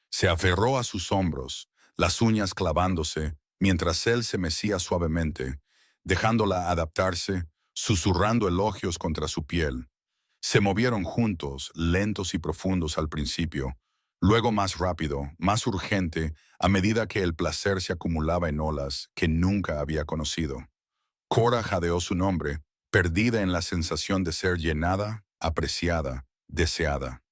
Se aferró a sus hombros, las uñas clavándose, mientras él se mecía suavemente, dejándola adaptarse, susurrando elogios contra su piel. Se movieron juntos, lentos y profundos al principio, luego más rápido, más urgente, a medida que el placer se acumulaba en olas que nunca había conocido. Cora jadeó su nombre, perdida en la sensación de ser llenada, apreciada, deseada.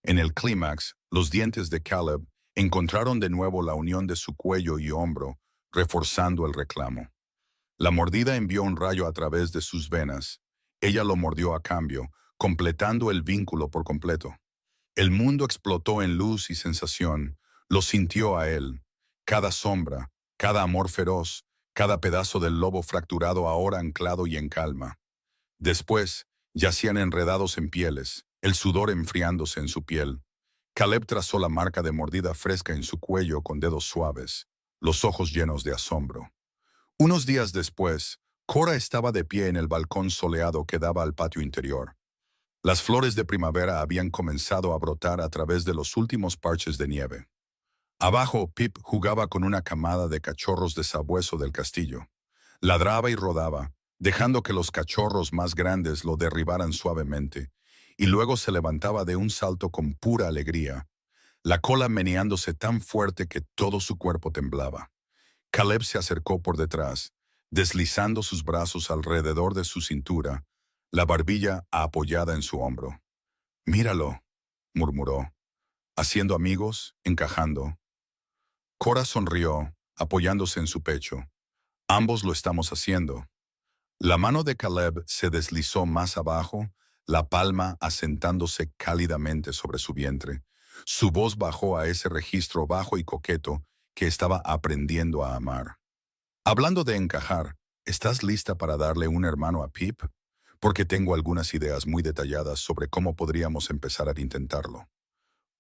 En el clímax, los dientes de Caleb encontraron de nuevo la unión de su cuello y hombro, reforzando el reclamo. La mordida envió un rayo a través de sus venas. Ella lo mordió a cambio, completando el vínculo por completo. El mundo explotó en luz y sensación. Lo sintió a él. Cada sombra, cada amor feroz, cada pedazo del lobo fracturado ahora anclado y en calma. Después, yacían enredados en pieles, el sudor enfriándose en su piel. Caleb trazó la marca de mordida fresca en su cuello con dedos suaves, los ojos llenos de asombro. Unos días después, Cora estaba de pie en el balcón soleado que daba al patio interior. Las flores de primavera habían comenzado a brotar a través de los últimos parches de nieve. Abajo, Pip jugaba con una camada de cachorros de sabueso del castillo. Ladraba y rodaba, dejando que los cachorros más grandes lo derribaran suavemente, y luego se levantaba de un salto con pura alegría, la cola meneándose tan fuerte que todo su cuerpo temblaba. Caleb se acercó por detrás, deslizando sus brazos alrededor de su cintura, la barbilla apoyada en su hombro. «Míralo», murmuró, «haciendo amigos, encajando». Cora sonrió, apoyándose en su pecho. «Ambos lo estamos haciendo». La mano de Caleb se deslizó más abajo, la palma asentándose cálidamente sobre su vientre. Su voz bajó a ese registro bajo y coqueto que estaba aprendiendo a amar. Hablando de encajar, ¿estás lista para darle un hermano a Pip? Porque tengo algunas ideas muy detalladas sobre cómo podríamos empezar a intentarlo.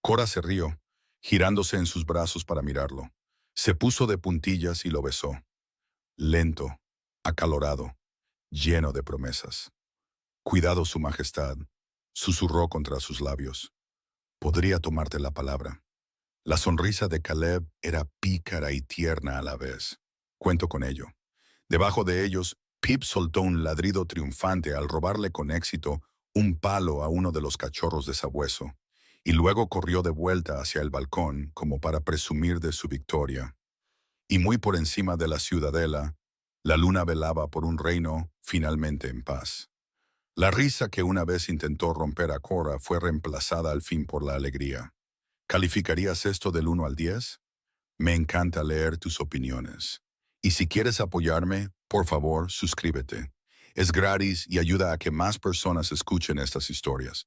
Cora se rió, girándose en sus brazos para mirarlo. Se puso de puntillas y lo besó. lento, acalorado, lleno de promesas. Cuidado, Su Majestad, susurró contra sus labios. Podría tomarte la palabra. La sonrisa de Caleb era pícara y tierna a la vez. Cuento con ello. Debajo de ellos, Pip soltó un ladrido triunfante al robarle con éxito un palo a uno de los cachorros de sabueso, y luego corrió de vuelta hacia el balcón como para presumir de su victoria. Y muy por encima de la ciudadela, la luna velaba por un reino finalmente en paz. La risa que una vez intentó romper a Cora fue reemplazada al fin por la alegría. ¿Calificarías esto del 1 al 10? Me encanta leer tus opiniones. Y si quieres apoyarme, por favor, suscríbete. Es gratis y ayuda a que más personas escuchen estas historias.